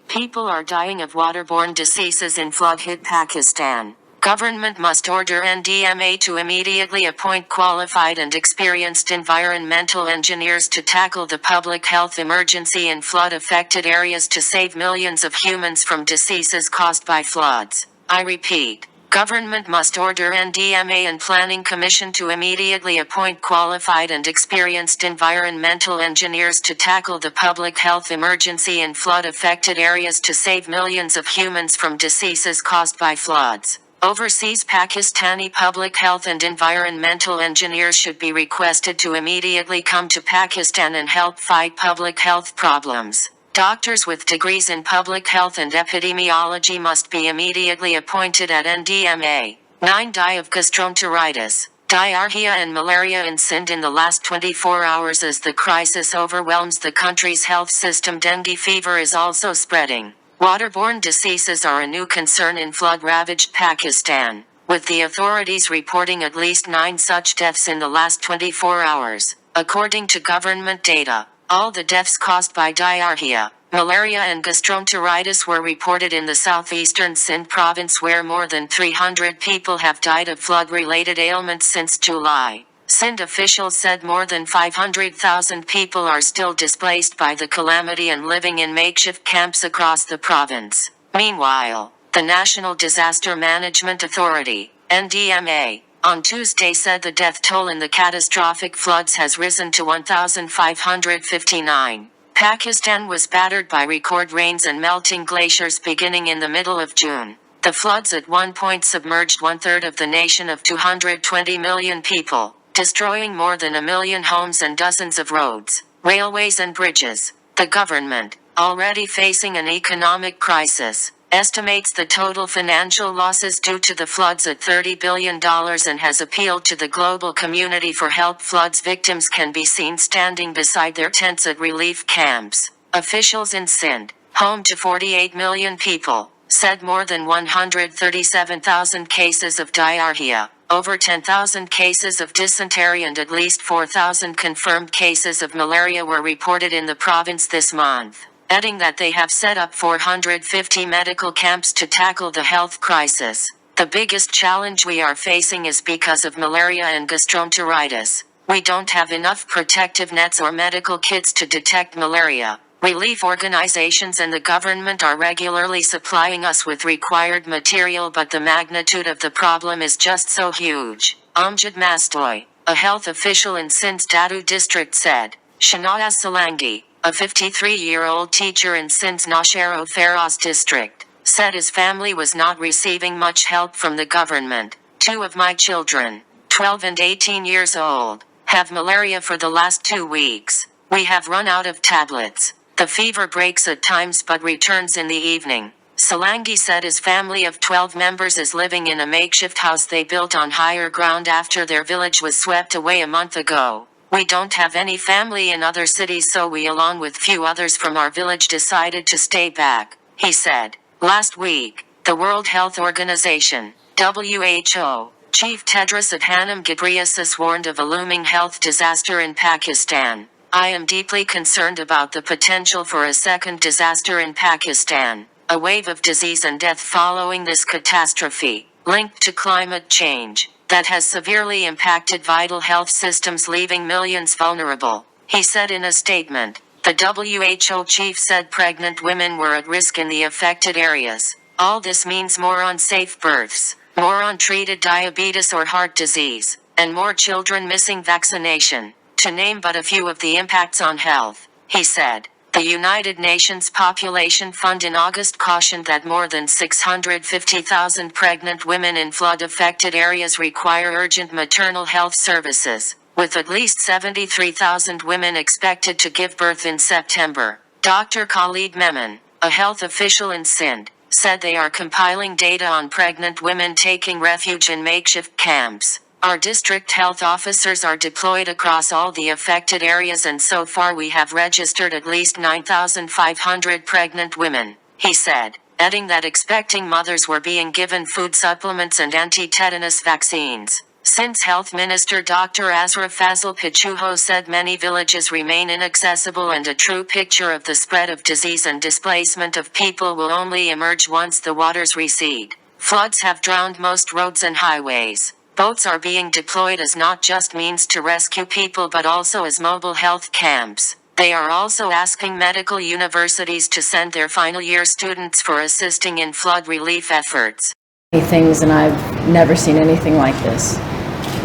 People are dying of waterborne diseases in flood-hit Pakistan. Government must order NDMA to immediately appoint qualified and experienced environmental engineers to tackle the public health emergency in flood-affected areas to save millions of humans from diseases caused by floods. I repeat. Government must order NDMA and Planning Commission to immediately appoint qualified and experienced environmental engineers to tackle the public health emergency in flood-affected areas to save millions of humans from diseases caused by floods. Overseas Pakistani public health and environmental engineers should be requested to immediately come to Pakistan and help fight public health problems. Doctors with degrees in public health and epidemiology must be immediately appointed at NDMA. 9 die of gastroenteritis, diarrhea and malaria in Sindh in the last 24 hours as the crisis overwhelms the country's health system. Dengue fever is also spreading. Waterborne diseases are a new concern in flood-ravaged Pakistan, with the authorities reporting at least 9 such deaths in the last 24 hours, according to government data. All the deaths caused by diarrhea, malaria and gastroenteritis were reported in the southeastern Sindh province, where more than 300 people have died of flood-related ailments since July. Sindh officials said more than 500,000 people are still displaced by the calamity and living in makeshift camps across the province. Meanwhile, the National Disaster Management Authority, NDMA, on Tuesday said the death toll in the catastrophic floods has risen to 1,559. Pakistan was battered by record rains and melting glaciers beginning in the middle of June. The floods at one point submerged one-third of the nation of 220 million people, destroying more than 1 million homes and dozens of roads, railways and bridges. The government, already facing an economic crisis, estimates the total financial losses due to the floods at $30 billion and has appealed to the global community for help. Floods victims can be seen standing beside their tents at relief camps. Officials in Sindh, home to 48 million people, said more than 137,000 cases of diarrhea, over 10,000 cases of dysentery and at least 4,000 confirmed cases of malaria were reported in the province this month, adding that they have set up 450 medical camps to tackle the health crisis. The biggest challenge we are facing is because of malaria and gastroenteritis. We don't have enough protective nets or medical kits to detect malaria. Relief organizations and the government are regularly supplying us with required material, but the magnitude of the problem is just so huge. Amjad Mastoy, a health official in Sindh's Dadu district, said. Shanaz Salangi, a 53-year-old teacher in Sindh's Nashero Feroz district, said his family was not receiving much help from the government. 2 of my children, 12 and 18 years old, have malaria for the last 2 weeks. We have run out of tablets. The fever breaks at times but returns in the evening. Salangi said his family of 12 members is living in a makeshift house they built on higher ground after their village was swept away a month ago. We don't have any family in other cities, so we, along with few others from our village, decided to stay back, he said. Last week, the World Health Organization, WHO, Chief Tedros Adhanom Ghebreyesus warned of a looming health disaster in Pakistan. I am deeply concerned about the potential for a second disaster in Pakistan, a wave of disease and death following this catastrophe, linked to climate change, that has severely impacted vital health systems, leaving millions vulnerable, he said in a statement. The WHO chief said pregnant women were at risk in the affected areas. All this means more unsafe births, more untreated diabetes or heart disease, and more children missing vaccination, to name but a few of the impacts on health, he said. The United Nations Population Fund in August cautioned that more than 650,000 pregnant women in flood-affected areas require urgent maternal health services, with at least 73,000 women expected to give birth in September. Dr. Khalid Memon, a health official in Sindh, said they are compiling data on pregnant women taking refuge in makeshift camps. Our district health officers are deployed across all the affected areas, and so far we have registered at least 9,500 pregnant women, he said, adding that expecting mothers were being given food supplements and anti-tetanus vaccines. Sindh's Health Minister Dr. Asra Fazil Pachuho said many villages remain inaccessible and a true picture of the spread of disease and displacement of people will only emerge once the waters recede. Floods have drowned most roads and highways. Boats are being deployed as not just means to rescue people but also as mobile health camps. They are also asking medical universities to send their final year students for assisting in flood relief efforts. Things, and I've never seen anything like this.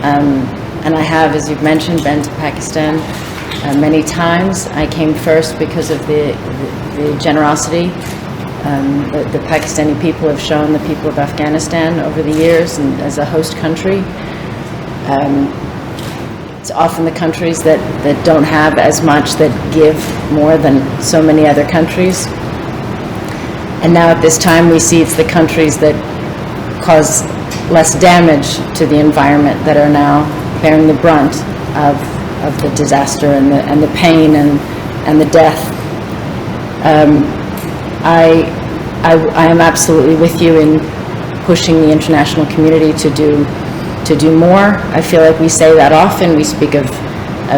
And I have, as you've mentioned, been to Pakistan many times. I came first because of the generosity the Pakistani people have shown the people of Afghanistan over the years, and as a host country. It's often the countries that don't have as much that give more than so many other countries. And now at this time we see it's the countries that cause less damage to the environment that are now bearing the brunt of the disaster and the pain and the death. I am absolutely with you in pushing the international community to do more. I feel like we say that often. We speak of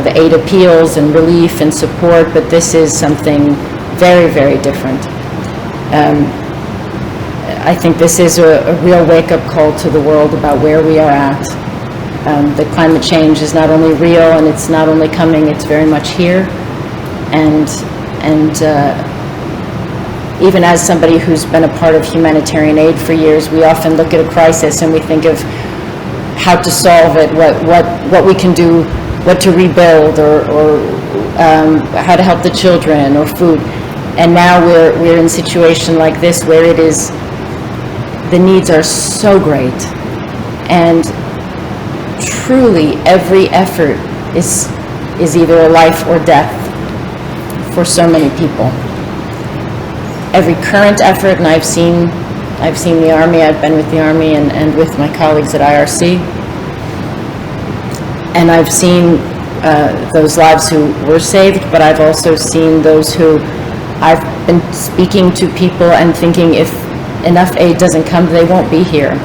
aid appeals and relief and support, but this is something very, very different. I think this is a real wake-up call to the world about where we are at the climate change is not only real and it's not only coming, it's very much here. And even as somebody who's been a part of humanitarian aid for years, we often look at a crisis and we think of how to solve it, what we can do, what to rebuild, or how to help the children, or food. And now we're in a situation like this where it is, the needs are so great, and truly every effort is either a life or death for so many people. Every current effort, and I've seen the Army, I've been with the Army and with my colleagues at IRC, and I've seen those lives who were saved, but I've also seen those who I've been speaking to people and thinking if enough aid doesn't come, they won't be here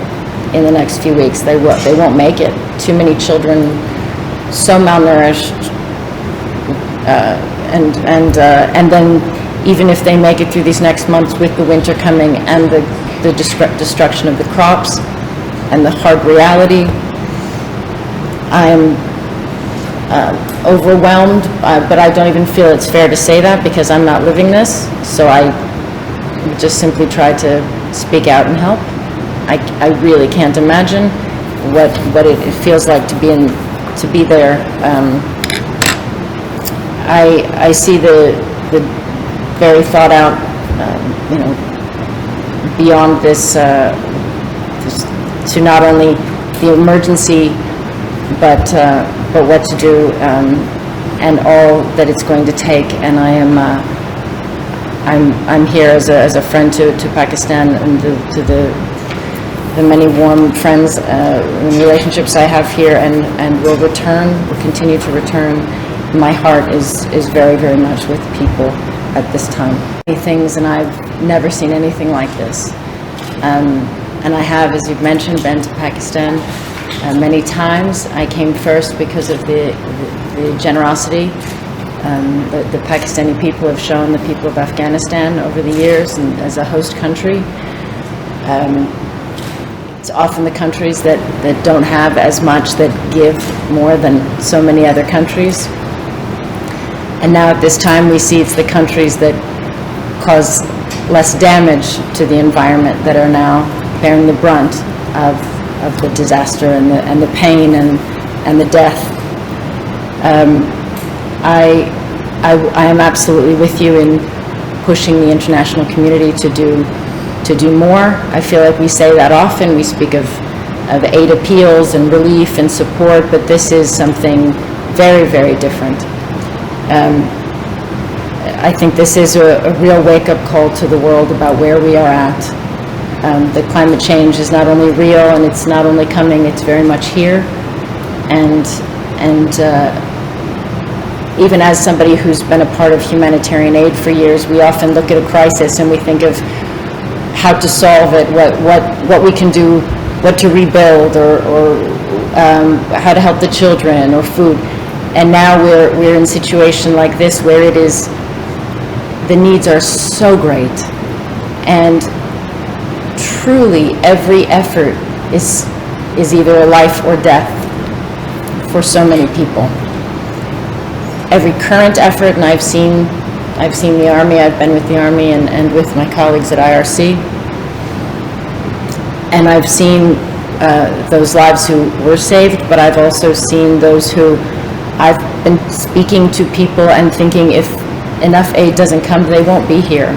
in the next few weeks. They won't make it. Too many children, so malnourished, and then even if they make it through these next months with the winter coming and the destruction of the crops and the hard reality, I'm overwhelmed, but I don't even feel it's fair to say that because I'm not living this, so I just simply try to speak out and help. I really can't imagine what it feels like to be there. I see the very thought out, beyond this, to not only the emergency, but what to do, and all that it's going to take. And I'm here as a friend to Pakistan and to the many warm friends and relationships I have here, and will continue to return. My heart is very, very much with people at this time. Many things, and I've never seen anything like this. And I have, as you've mentioned, been to Pakistan many times. I came first because of the generosity the Pakistani people have shown the people of Afghanistan over the years, and as a host country. It's often the countries that don't have as much that give more than so many other countries. And now at this time we see it's the countries that cause less damage to the environment that are now bearing the brunt of the disaster and the pain and the death. I am absolutely with you in pushing the international community to do more. I feel like we say that often. We speak of aid appeals and relief and support, but this is something very, very different. I think this is a real wake-up call to the world about where we are at. The climate change is not only real and it's not only coming, it's very much here. And even as somebody who's been a part of humanitarian aid for years, we often look at a crisis and we think of how to solve it, what we can do, what to rebuild, or how to help the children, or food. And now we're in a situation like this where it is, the needs are so great, and truly every effort is either a life or death for so many people. Every current effort, and I've seen the Army, I've been with the Army and with my colleagues at IRC, and I've seen those lives who were saved, but I've also seen those who I've been speaking to people and thinking if enough aid doesn't come, they won't be here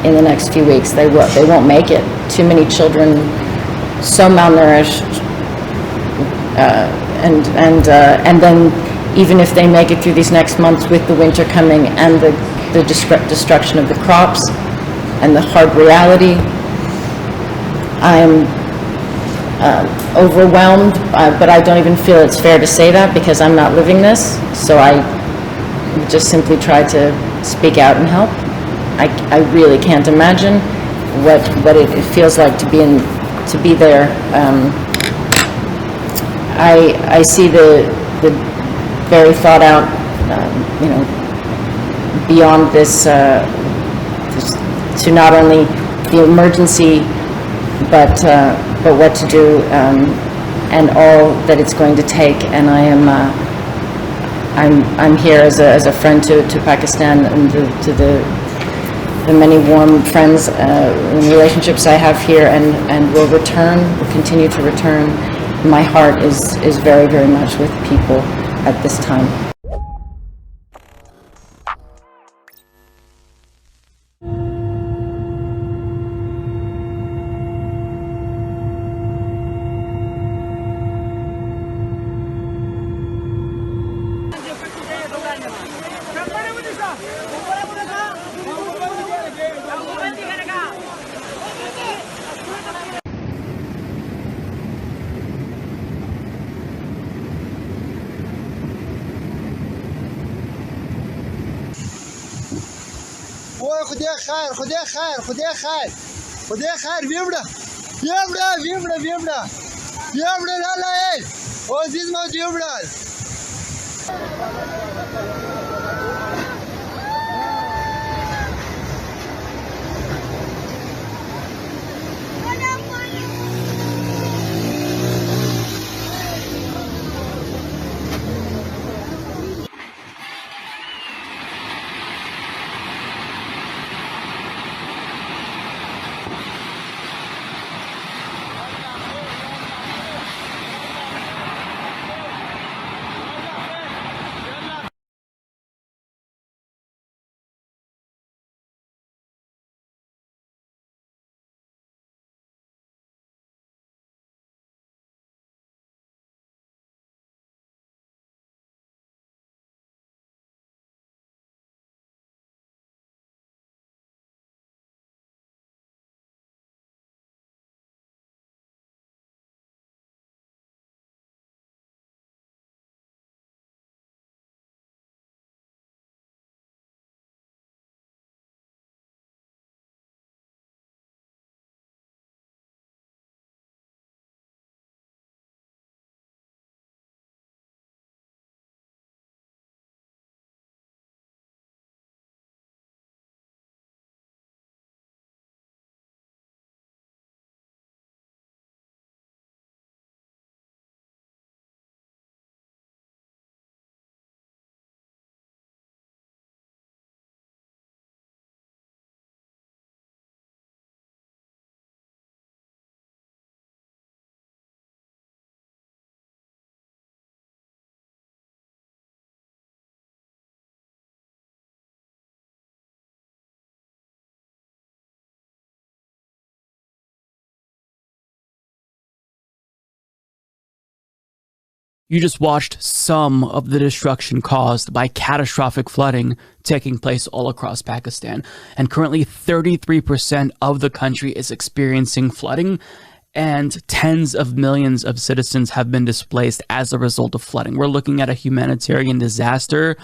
in the next few weeks. They won't make it. Too many children, so malnourished, and then even if they make it through these next months with the winter coming and the destruction of the crops and the hard reality, I'm overwhelmed, but I don't even feel it's fair to say that because I'm not living this, so I just simply try to speak out and help. I really can't imagine what it feels like to be there. I see the very thought out, beyond this, to not only the emergency, but what to do, and all that it's going to take. And I'm here as a friend to Pakistan and to the many warm friends and relationships I have here, and will continue to return. My heart is very, very much with people at this time. خدا خیر خدا خیر خدا خیر خدا خیر بیمده بیمده بیمده بیمده بیمده لاله عزیز ما بیمده You just watched some of the destruction caused by catastrophic flooding taking place all across Pakistan. And currently 33% of the country is experiencing flooding, and tens of millions of citizens have been displaced as a result of flooding. We're looking at a humanitarian disaster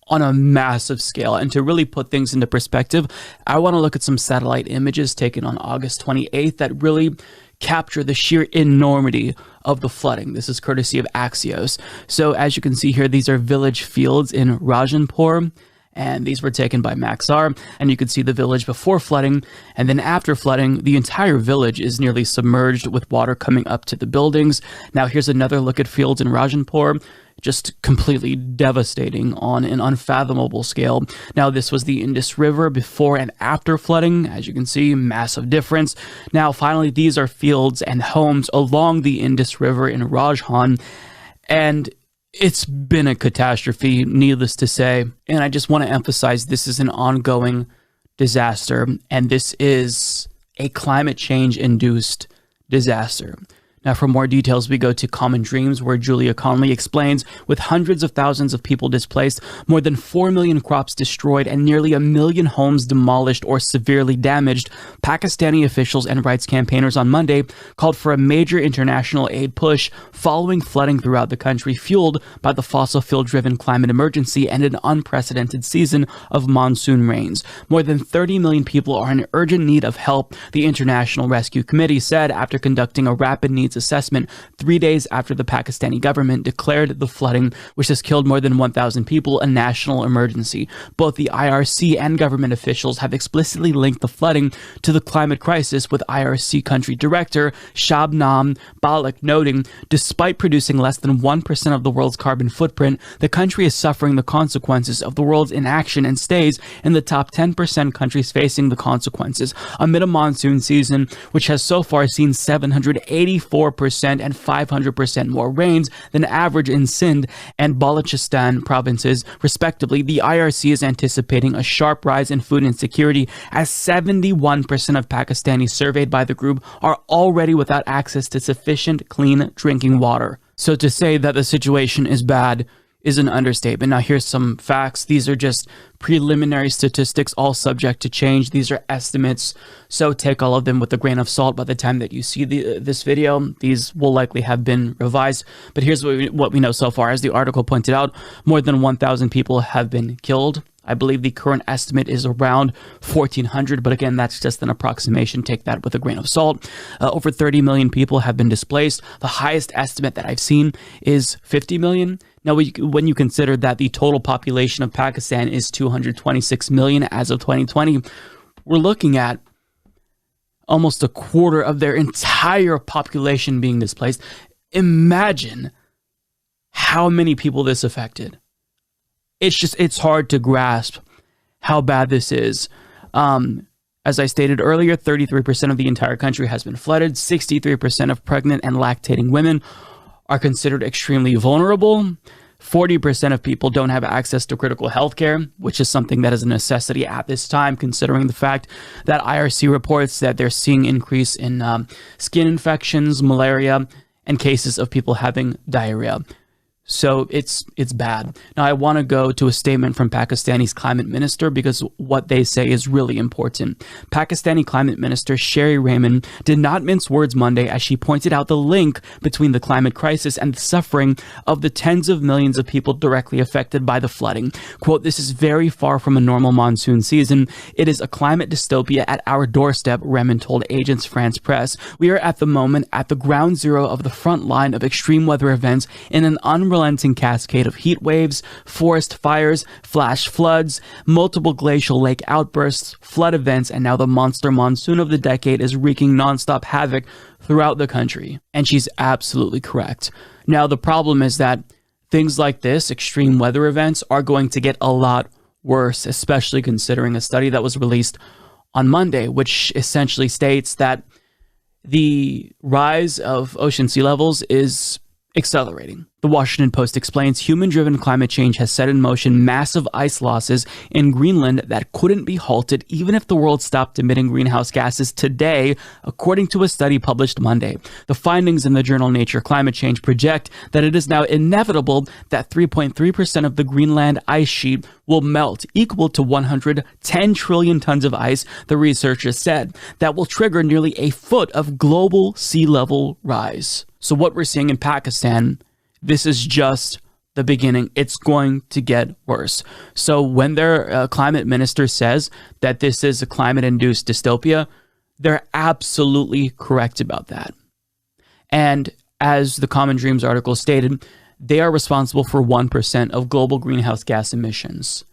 on a massive scale. And to really put things into perspective, I want to look at some satellite images taken on August 28th that really capture the sheer enormity of the flooding. This is courtesy of Axios. So as you can see here, these are village fields in Rajanpur, and these were taken by Maxar. And you can see the village before flooding, and then after flooding, the entire village is nearly submerged with water coming up to the buildings. Now here's another look at fields in Rajanpur. Just completely devastating on an unfathomable scale. Now, this was the Indus River before and after flooding. As you can see, massive difference. Now, finally, these are fields and homes along the Indus River in Rajasthan, and it's been a catastrophe, needless to say. And I just want to emphasize this is an ongoing disaster, and this is a climate change-induced disaster. Now, for more details, we go to Common Dreams, where Julia Conley explains, with hundreds of thousands of people displaced, more than 4 million crops destroyed, and nearly 1 million homes demolished or severely damaged, Pakistani officials and rights campaigners on Monday called for a major international aid push following flooding throughout the country, fueled by the fossil fuel-driven climate emergency and an unprecedented season of monsoon rains. More than 30 million people are in urgent need of help, the International Rescue Committee said after conducting a rapid needs assessment 3 days after the Pakistani government declared the flooding, which has killed more than 1,000 people, a national emergency. Both the IRC and government officials have explicitly linked the flooding to the climate crisis, with IRC country director Shabnam Balik noting, despite producing less than 1% of the world's carbon footprint, the country is suffering the consequences of the world's inaction and stays in the top 10% countries facing the consequences amid a monsoon season which has so far seen 784% and 500% more rains than average in Sindh and Balochistan provinces, respectively. The IRC is anticipating a sharp rise in food insecurity, as 71% of Pakistanis surveyed by the group are already without access to sufficient clean drinking water. So to say that the situation is bad is an understatement. Now here's some facts. These are just preliminary statistics, all subject to change. These are estimates, so take all of them with a grain of salt. By the time that you see this video, these will likely have been revised. But here's what we know so far. As the article pointed out, more than 1,000 people have been killed. I believe the current estimate is around 1,400, but again, that's just an approximation. Take that with a grain of salt. Over 30 million people have been displaced. The highest estimate that I've seen is 50 million. Now, when you consider that the total population of Pakistan is 226 million as of 2020, we're looking at almost a quarter of their entire population being displaced. Imagine how many people this affected. It's hard to grasp how bad this is. As I stated earlier, 33% of the entire country has been flooded. 63% of pregnant and lactating women are considered extremely vulnerable. 40% of people don't have access to critical health care, which is something that is a necessity at this time, considering the fact that IRC reports that they're seeing increase in skin infections, malaria, and cases of people having diarrhea. So it's bad. Now, I want to go to a statement from Pakistani's climate minister because what they say is really important. Pakistani climate minister Sherry Raymond did not mince words Monday as she pointed out the link between the climate crisis and the suffering of the tens of millions of people directly affected by the flooding. Quote, "This is very far from a normal monsoon season. It is a climate dystopia at our doorstep," Raymond told Agence France Presse. "We are at the moment at the ground zero of the front line of extreme weather events in an unrelenting cascade of heat waves, forest fires, flash floods, multiple glacial lake outbursts, flood events, and now the monster monsoon of the decade is wreaking nonstop havoc throughout the country." And she's absolutely correct. Now, the problem is that things like this, extreme weather events, are going to get a lot worse, especially considering a study that was released on Monday, which essentially states that the rise of ocean sea levels is accelerating. The Washington Post explains human-driven climate change has set in motion massive ice losses in Greenland that couldn't be halted even if the world stopped emitting greenhouse gases today, according to a study published Monday. The findings in the journal Nature Climate Change project that it is now inevitable that 3.3% of the Greenland ice sheet will melt, equal to 110 trillion tons of ice, the researchers said. That will trigger nearly a foot of global sea level rise. So what we're seeing in Pakistan, this is just the beginning. It's going to get worse. So when their climate minister says that this is a climate-induced dystopia, they're absolutely correct about that. And as the Common Dreams article stated, they are responsible for 1% of global greenhouse gas emissions.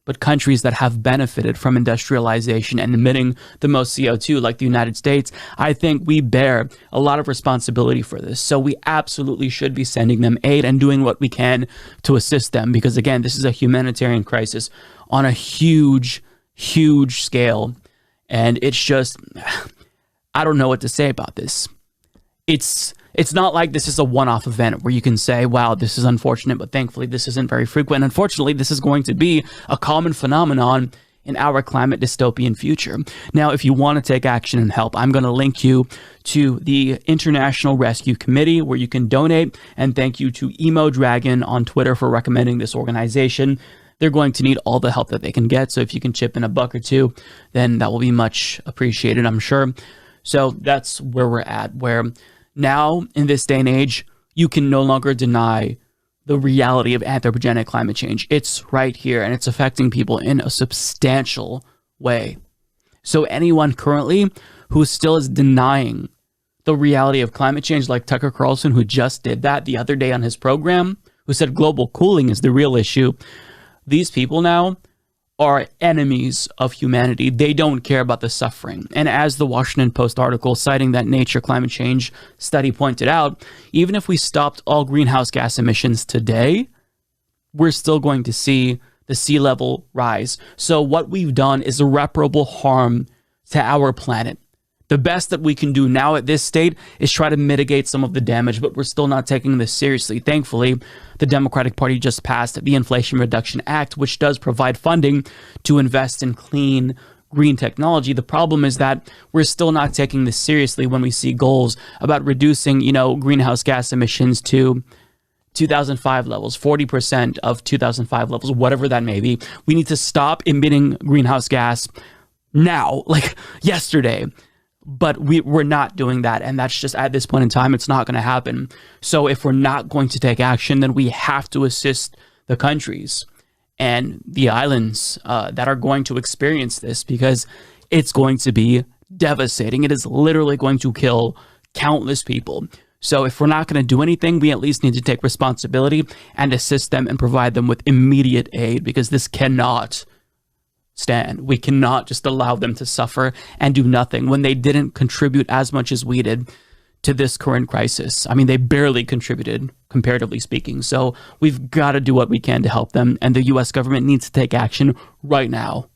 But countries that have benefited from industrialization and emitting the most CO2, like the United States, I think we bear a lot of responsibility for this. So we absolutely should be sending them aid and doing what we can to assist them. Because again, this is a humanitarian crisis on a huge, huge scale. And it's just, I don't know what to say about this. It's not like this is a one-off event where you can say, wow, this is unfortunate, but thankfully this isn't very frequent. Unfortunately, this is going to be a common phenomenon in our climate dystopian future. Now, if you want to take action and help, I'm going to link you to the International Rescue Committee where you can donate, and thank you to Emo Dragon on Twitter for recommending this organization. They're going to need all the help that they can get, so if you can chip in $1 or $2, then that will be much appreciated, I'm sure. So that's where we're at, where now, in this day and age, you can no longer deny the reality of anthropogenic climate change. It's right here, and it's affecting people in a substantial way. So anyone currently who still is denying the reality of climate change, like Tucker Carlson, who just did that the other day on his program, who said global cooling is the real issue. These people now are enemies of humanity. They don't care about the suffering. And as the Washington Post article citing that Nature climate change study pointed out, even if we stopped all greenhouse gas emissions today, we're still going to see the sea level rise. So what we've done is irreparable harm to our planet. The best that we can do now at this state is try to mitigate some of the damage, but we're still not taking this seriously. Thankfully, the Democratic Party just passed the Inflation Reduction Act, which does provide funding to invest in clean, green technology. The problem is that we're still not taking this seriously when we see goals about reducing, greenhouse gas emissions to 2005 levels, 40% of 2005 levels, whatever that may be. We need to stop emitting greenhouse gas now, like yesterday. But we're not doing that, and that's just, at this point in time, it's not going to happen. So if we're not going to take action, then we have to assist the countries and the islands that are going to experience this, because it's going to be devastating. It is literally going to kill countless people. So if we're not going to do anything, we at least need to take responsibility and assist them and provide them with immediate aid, because this cannot stand. We cannot just allow them to suffer and do nothing when they didn't contribute as much as we did to this current crisis. I mean, they barely contributed, comparatively speaking. So we've got to do what we can to help them, and the U.S. government needs to take action right now.